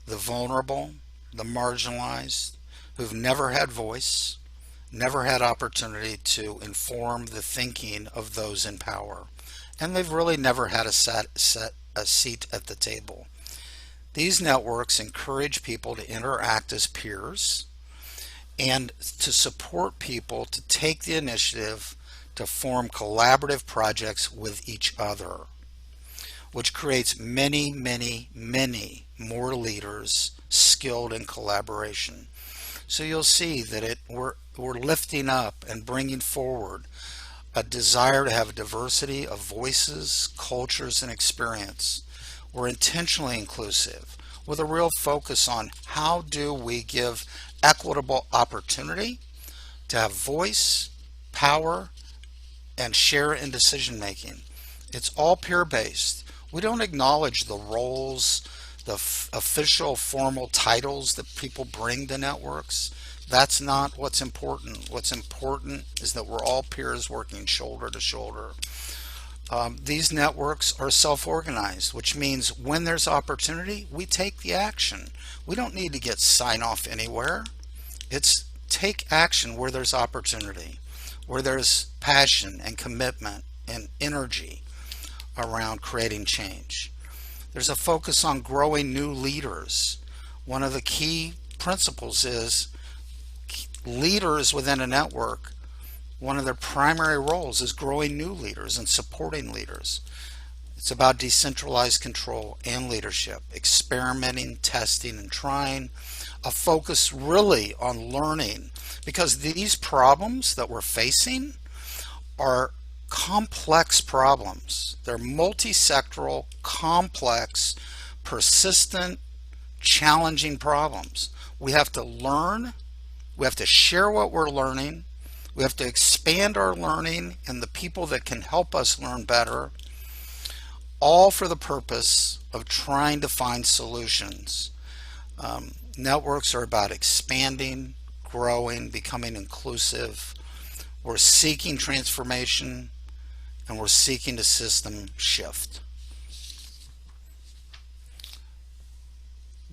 the vulnerable, the marginalized, who've never had voice, never had opportunity to inform the thinking of those in power, and they've really never had a seat at the table. These networks encourage people to interact as peers and to support people to take the initiative to form collaborative projects with each other, which creates many, many, many more leaders skilled in collaboration. So you'll see that we're lifting up and bringing forward a desire to have a diversity of voices, cultures, and experience. We're intentionally inclusive with a real focus on how do we give equitable opportunity to have voice, power, and share in decision making. It's all peer-based. We don't acknowledge the roles, the official formal titles that people bring to networks. That's not what's important. What's important is that we're all peers working shoulder to shoulder. These networks are self-organized, which means when there's opportunity, we take the action. We don't need to get sign-off anywhere. It's take action where there's opportunity, where there's passion and commitment and energy around creating change. There's a focus on growing new leaders. One of the key principles is leaders within a network, one of their primary roles is growing new leaders and supporting leaders. It's about decentralized control and leadership, experimenting, testing, and trying, a focus really on learning, because these problems that we're facing are complex problems. They're multi-sectoral, complex, persistent, challenging problems. We have to learn We have to share what we're learning. We have to expand our learning and the people that can help us learn better, all for the purpose of trying to find solutions. Networks are about expanding, growing, becoming inclusive. We're seeking transformation, and we're seeking a system shift.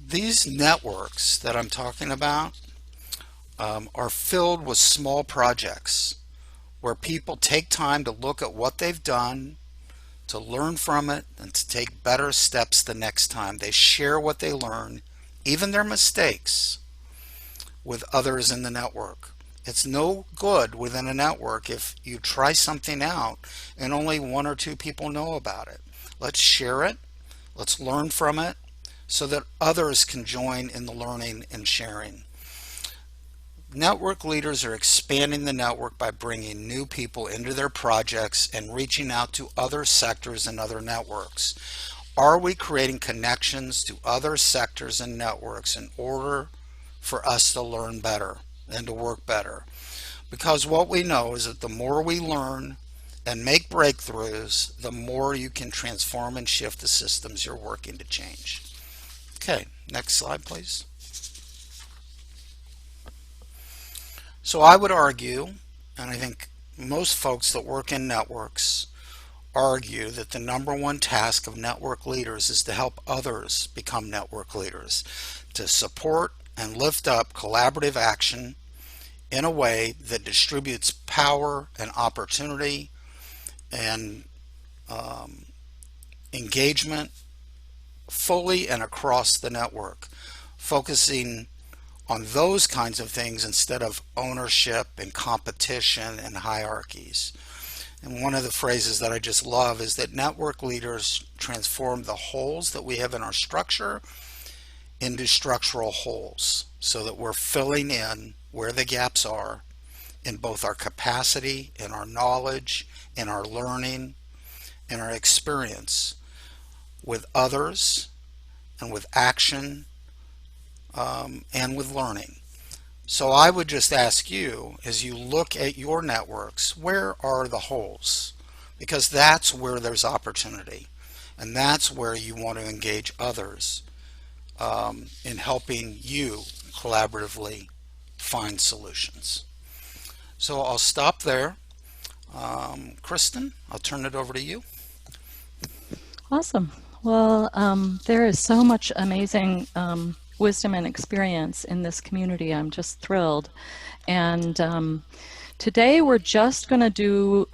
These networks that I'm talking about are filled with small projects where people take time to look at what they've done, to learn from it, and to take better steps the next time. They share what they learn, even their mistakes, with others in the network. It's no good within a network if you try something out and only one or two people know about it. Let's share it. Let's learn from it so that others can join in the learning and sharing. Network leaders are expanding the network by bringing new people into their projects and reaching out to other sectors and other networks. Are we creating connections to other sectors and networks in order for us to learn better and to work better? Because what we know is that the more we learn and make breakthroughs, the more you can transform and shift the systems you're working to change. Okay, next slide, please. So I would argue, and I think most folks that work in networks argue, that the number one task of network leaders is to help others become network leaders, to support and lift up collaborative action in a way that distributes power and opportunity and engagement fully and across the network, focusing on those kinds of things instead of ownership and competition and hierarchies. And one of the phrases that I just love is that network leaders transform the holes that we have in our structure into structural holes, so that we're filling in where the gaps are in both our capacity, in our knowledge, in our learning, in our experience with others, and with action, and with learning. So I would just ask you, as you look at your networks, where are the holes? Because that's where there's opportunity, and that's where you want to engage others in helping you collaboratively find solutions. So I'll stop there. Kristen, I'll turn it over to you. Awesome. Well, there is so much amazing wisdom and experience in this community. I'm just thrilled. And today we're just going to do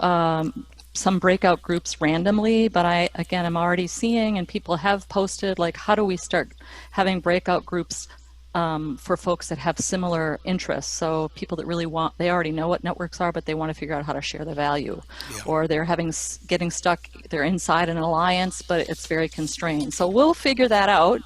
some breakout groups randomly, but I'm already seeing, and people have posted, like, how do we start having breakout groups for folks that have similar interests? So people that really want, they already know what networks are, but they want to figure out how to share the value. Yeah. Or they're getting stuck, they're inside an alliance, but it's very constrained. So we'll figure that out.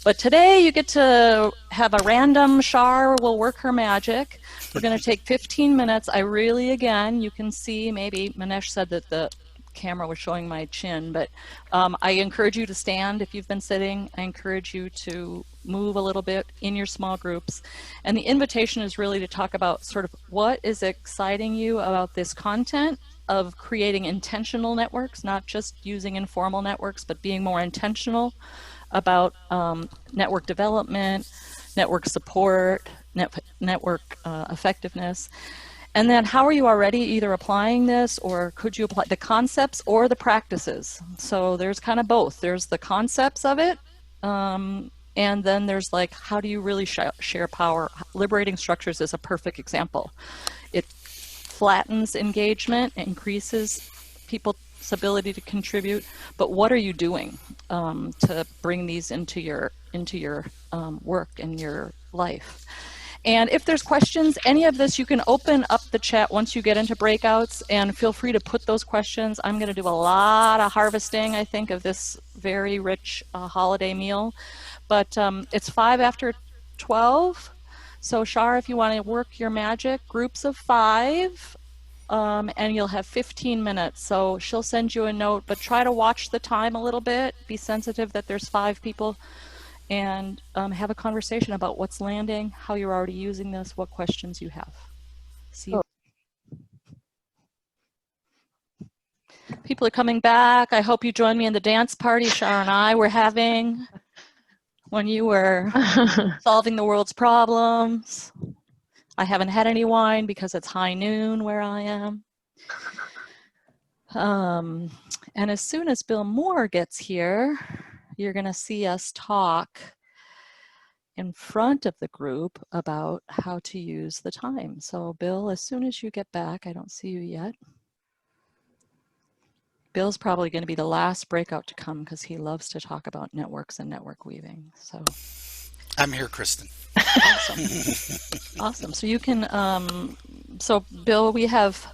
But today you get to have a random, Shar will work her magic. We're going to take 15 minutes. Again, you can see, maybe Manesh said that the camera was showing my chin, but I encourage you to stand if you've been sitting. I encourage you to move a little bit in your small groups. And the invitation is really to talk about sort of what is exciting you about this content of creating intentional networks, not just using informal networks, but being more intentional about network development, network support, network effectiveness. And then how are you already either applying this, or could you apply the concepts or the practices? So there's kind of both. There's the concepts of it, and then there's like, how do you really share power? Liberating structures is a perfect example. It flattens engagement, increases people's ability to contribute, but what are you doing to bring these into your work and your life? And if there's questions, any of this, you can open up the chat once you get into breakouts, and feel free to put those questions. I'm going to do a lot of harvesting, I think, of this very rich holiday meal. But it's 5 after 12. So Shar, if you want to work your magic, groups of 5, and you'll have 15 minutes. So she'll send you a note, but try to watch the time a little bit. Be sensitive that there's 5 people. and have a conversation about what's landing, how you're already using this, what questions you have. See you. People are coming back. I hope you join me in the dance party Shar and I were having when you were solving the world's problems. I haven't had any wine because it's high noon where I am. And as soon as Bill Moore gets here, you're going to see us talk in front of the group about how to use the time. So Bill, as soon as you get back, I don't see you yet. Bill's probably going to be the last breakout to come because he loves to talk about networks and network weaving. So I'm here, Kristen. Awesome. Awesome. So you can, so Bill, we have,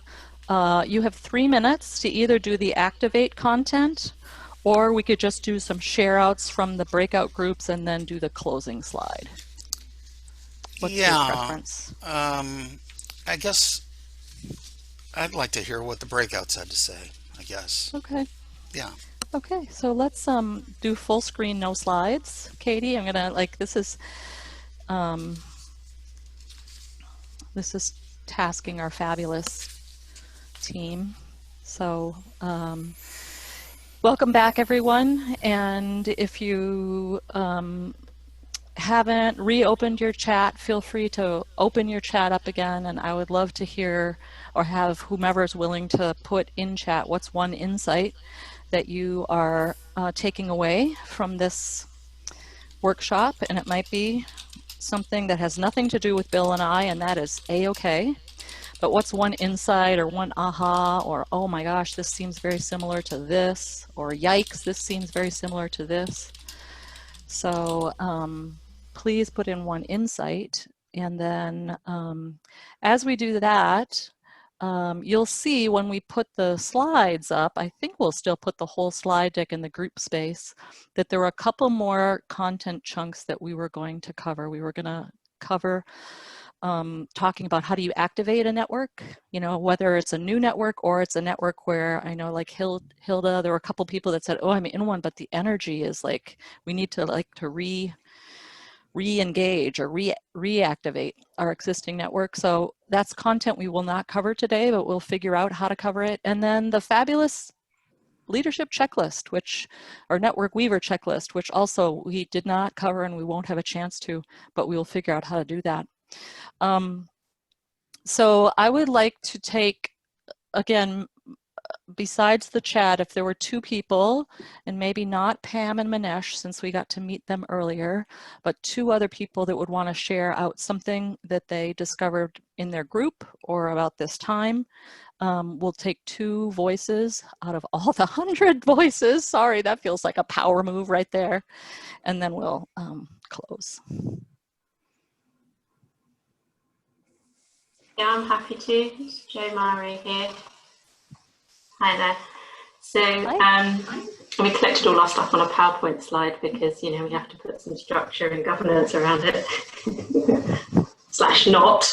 you have 3 minutes to either do the activate content, or we could just do some share outs from the breakout groups and then do the closing slide. What's your preference? I guess I'd like to hear what the breakouts had to say, I guess. Okay. Yeah. Okay, so let's do full screen, no slides. Katie, I'm gonna, like, this is tasking our fabulous team. So welcome back, everyone. And if you haven't reopened your chat, feel free to open your chat up again. And I would love to hear or have whomever is willing to put in chat what's one insight that you are taking away from this workshop. And it might be something that has nothing to do with Bill and I, and that is A-okay. But what's one insight or one aha, or oh my gosh, this seems very similar to this, or yikes, this seems very similar to this. So please put in one insight. And then as we do that, you'll see when we put the slides up, I think we'll still put the whole slide deck in the group space, that there were a couple more content chunks that we were going to cover. We were going to cover talking about how do you activate a network, you know, whether it's a new network or it's a network where I know like Hilda, there were a couple people that said, oh, I'm in one, but the energy is like, we need to like to re-engage or reactivate our existing network. So that's content we will not cover today, but we'll figure out how to cover it. And then the fabulous leadership checklist, or network weaver checklist, which also we did not cover and we won't have a chance to, but we will figure out how to do that. So I would like to take, again, besides the chat, if there were 2 people, and maybe not Pam and Manesh since we got to meet them earlier, but 2 other people that would want to share out something that they discovered in their group or about this time. We'll take 2 voices out of all the 100 voices. Sorry, that feels like a power move right there. And then we'll close. Yeah, I'm happy to. It's Jo Murray here. Hi there. So we collected all our stuff on a PowerPoint slide because, you know, we have to put some structure and governance around it. / not,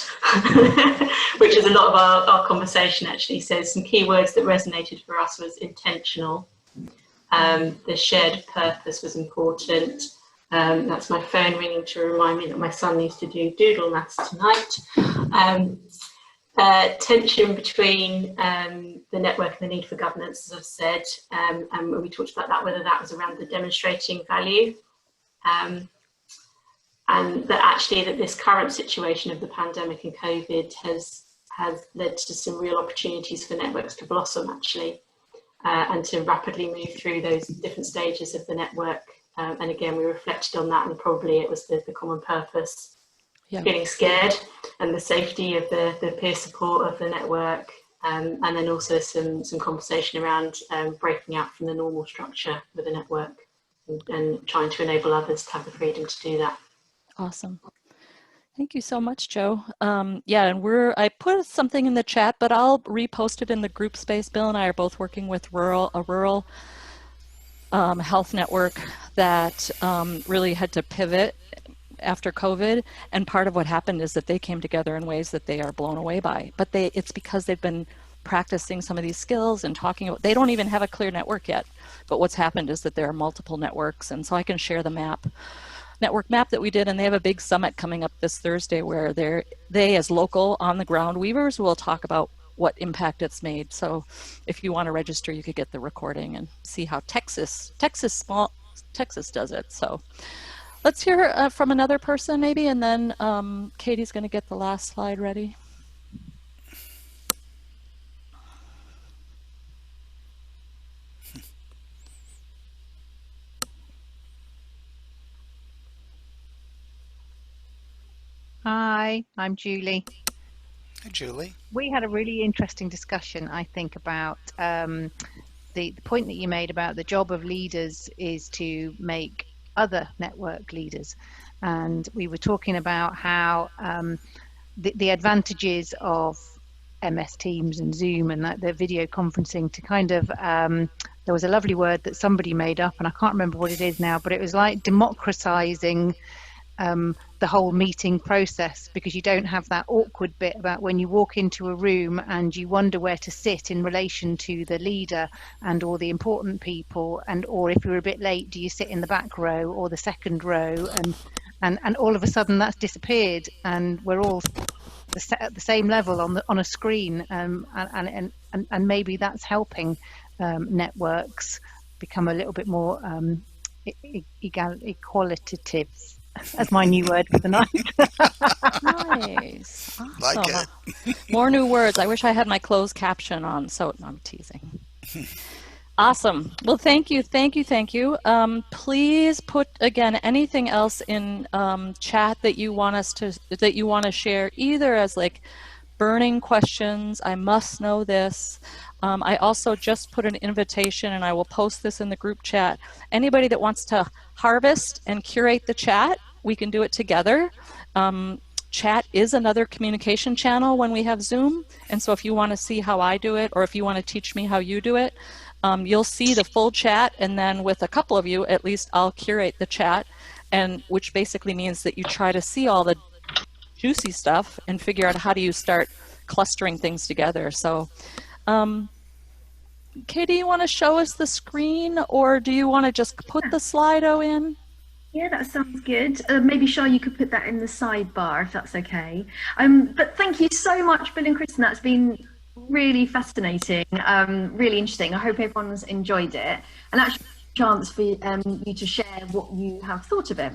which is a lot of our conversation actually. So some key words that resonated for us was intentional. The shared purpose was important. That's my phone ringing to remind me that my son needs to do doodle maths tonight. Tension between the network and the need for governance, as I've said, and we talked about that, whether that was around the demonstrating value, and that actually that this current situation of the pandemic and COVID has led to some real opportunities for networks to blossom actually, and to rapidly move through those different stages of the network. And again, we reflected on that, and probably it was the common purpose. Yeah. Feeling scared and the safety of the peer support of the network, and then also some conversation around breaking out from the normal structure of the network and trying to enable others to have the freedom to do that. Awesome. Thank you so much, Jo. Yeah, and I put something in the chat, but I'll repost it in the group space. Bill and I are both working with a rural health network that really had to pivot after COVID, and part of what happened is that they came together in ways that they are blown away by. But it's because they've been practicing some of these skills and talking about, they don't even have a clear network yet. But what's happened is that there are multiple networks, and so I can share the map network map that we did, and they have a big summit coming up this Thursday where they as local on the ground weavers will talk about what impact it's made. So if you want to register, you could get the recording and see how Texas does it. So let's hear from another person maybe, and then Katie's going to get the last slide ready. Hi, I'm Julie. Hi, Julie. We had a really interesting discussion, I think, about the point that you made about the job of leaders is to make other network leaders. And we were talking about how the advantages of MS Teams and Zoom and the video conferencing to kind of, there was a lovely word that somebody made up, and I can't remember what it is now, but it was like democratizing the whole meeting process, because you don't have that awkward bit about when you walk into a room and you wonder where to sit in relation to the leader and all the important people, and or if you're a bit late, do you sit in the back row or the second row, and all of a sudden that's disappeared and we're all at the same level on a screen, and maybe that's helping networks become a little bit more equalitative. That's my new word for the night. Nice. Awesome. Like it. More new words. I wish I had my closed caption on, so I'm teasing. Awesome. Well, thank you. Please put again anything else in chat that you want to share, either as like burning questions. I must know this. I also just put an invitation, and I will post this in the group chat. Anybody that wants to harvest and curate the chat, we can do it together. Chat is another communication channel when we have Zoom, and so if you want to see how I do it, or if you want to teach me how you do it, you'll see the full chat, and then with a couple of you, at least I'll curate the chat, and which basically means that you try to see all the juicy stuff and figure out how do you start clustering things together. So Katie, you want to show us the screen, or do you want to just put the Slido in? Yeah, that sounds good. Maybe, Shah, you could put that in the sidebar if that's okay. But thank you so much, Bill and Kristen. That's been really fascinating, really interesting. I hope everyone's enjoyed it, and actually a chance for you to share what you have thought of it.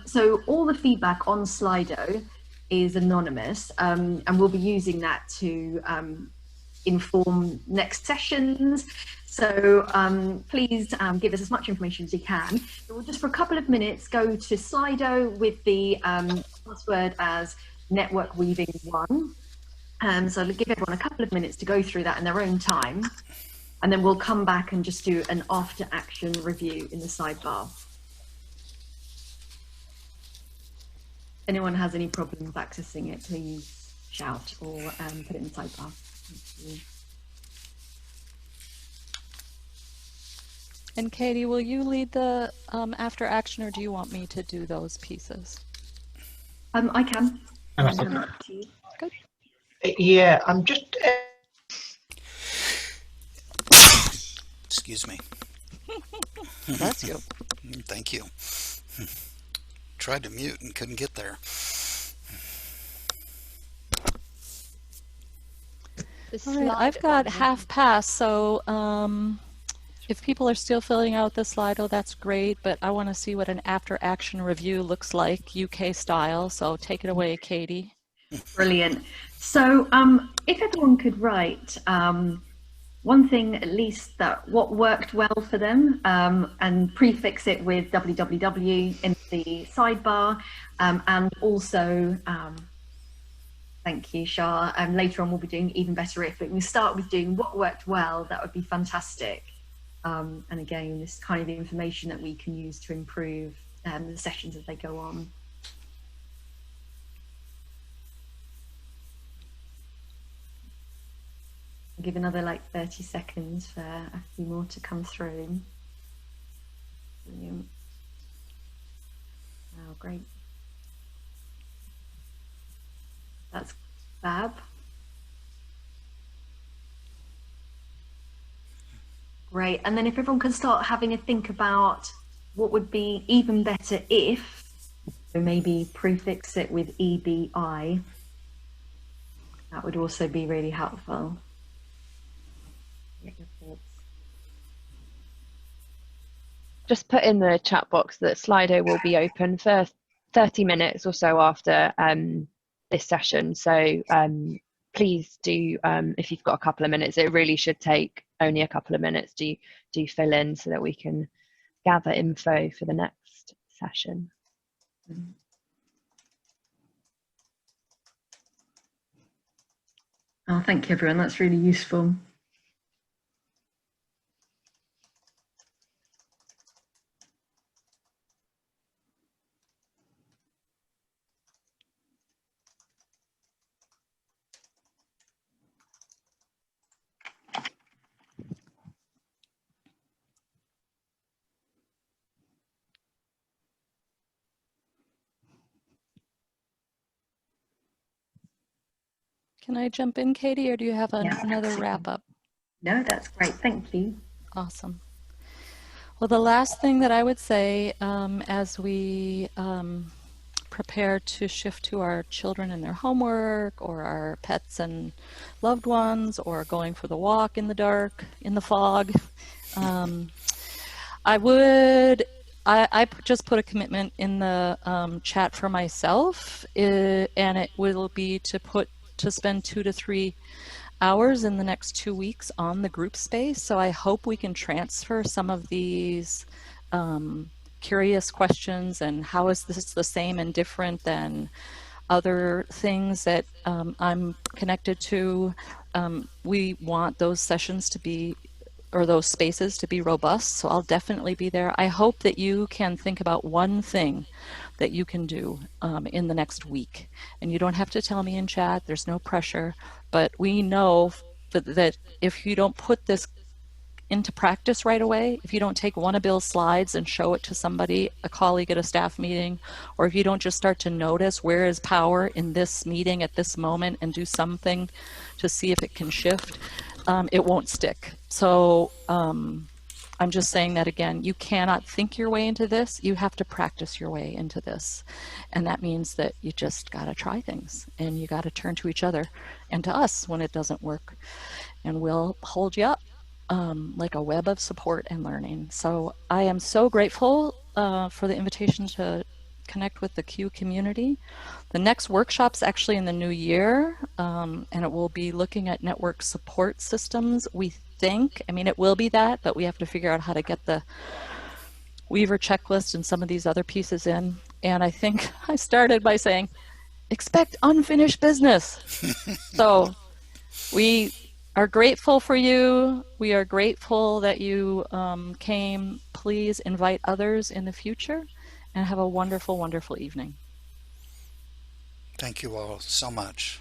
So all the feedback on Slido is anonymous, and we'll be using that to inform next sessions. So please give us as much information as you can. We'll just for a couple of minutes go to Slido with the password as Network Weaving 1. So I'll give everyone a couple of minutes to go through that in their own time, and then we'll come back and just do an after action review in the sidebar. If anyone has any problems accessing it, please shout or put it in the sidebar. Thank you. And Katie, will you lead the after action, or do you want me to do those pieces? I can. Good. Yeah, I'm just. Excuse me. That's you. Thank you. Tried to mute and couldn't get there. All right, I've got half past, so if people are still filling out the Slido, that's great, but I want to see what an after action review looks like, UK style, so take it away, Katie. Brilliant. So if everyone could write one thing at least that what worked well for them, and prefix it with www in the sidebar, and also thank you, Shah. Later on we'll be doing even better if, but we start with doing what worked well. That would be fantastic. And again, this kind of information that we can use to improve the sessions as they go on. I'll give another like 30 seconds for a few more to come through. Brilliant. Oh, great. That's fab. Great. And then if everyone can start having a think about what would be even better if, So maybe prefix it with EBI. That would also be really helpful. Get your thoughts. Just put in the chat box that Slido will be open for 30 minutes or so after this session. So please do, if you've got a couple of minutes, it really should take only a couple of minutes, do fill in so that we can gather info for the next session. Oh, thank you, everyone. That's really useful. Can I jump in, Katie, or do you have another wrap up? No, that's great. Thank you. Awesome. Well, the last thing that I would say as we prepare to shift to our children and their homework, or our pets and loved ones, or going for the walk in the dark, in the fog, I just put a commitment in the chat for myself, and it will be to spend 2 to 3 hours in the next 2 weeks on the group space. So I hope we can transfer some of these curious questions and how is this the same and different than other things that I'm connected to. We want those sessions to be, or those spaces to be robust, so I'll definitely be there. I hope that you can think about one thing that you can do in the next week. And you don't have to tell me in chat, there's no pressure, but we know that if you don't put this into practice right away, if you don't take one of Bill's slides and show it to somebody, a colleague at a staff meeting, or if you don't just start to notice where is power in this meeting at this moment and do something to see if it can shift, it won't stick. So I'm just saying that again, you cannot think your way into this, you have to practice your way into this. And that means that you just gotta try things, and you gotta turn to each other and to us when it doesn't work. And we'll hold you up like a web of support and learning. So I am so grateful for the invitation to connect with the Q community. The next workshop's actually in the new year, and it will be looking at network support systems, we think. I mean, it will be that, but we have to figure out how to get the Weaver checklist and some of these other pieces in. And I think I started by saying, expect unfinished business. So we are grateful for you. We are grateful that you came. Please invite others in the future, and have a wonderful, wonderful evening. Thank you all so much.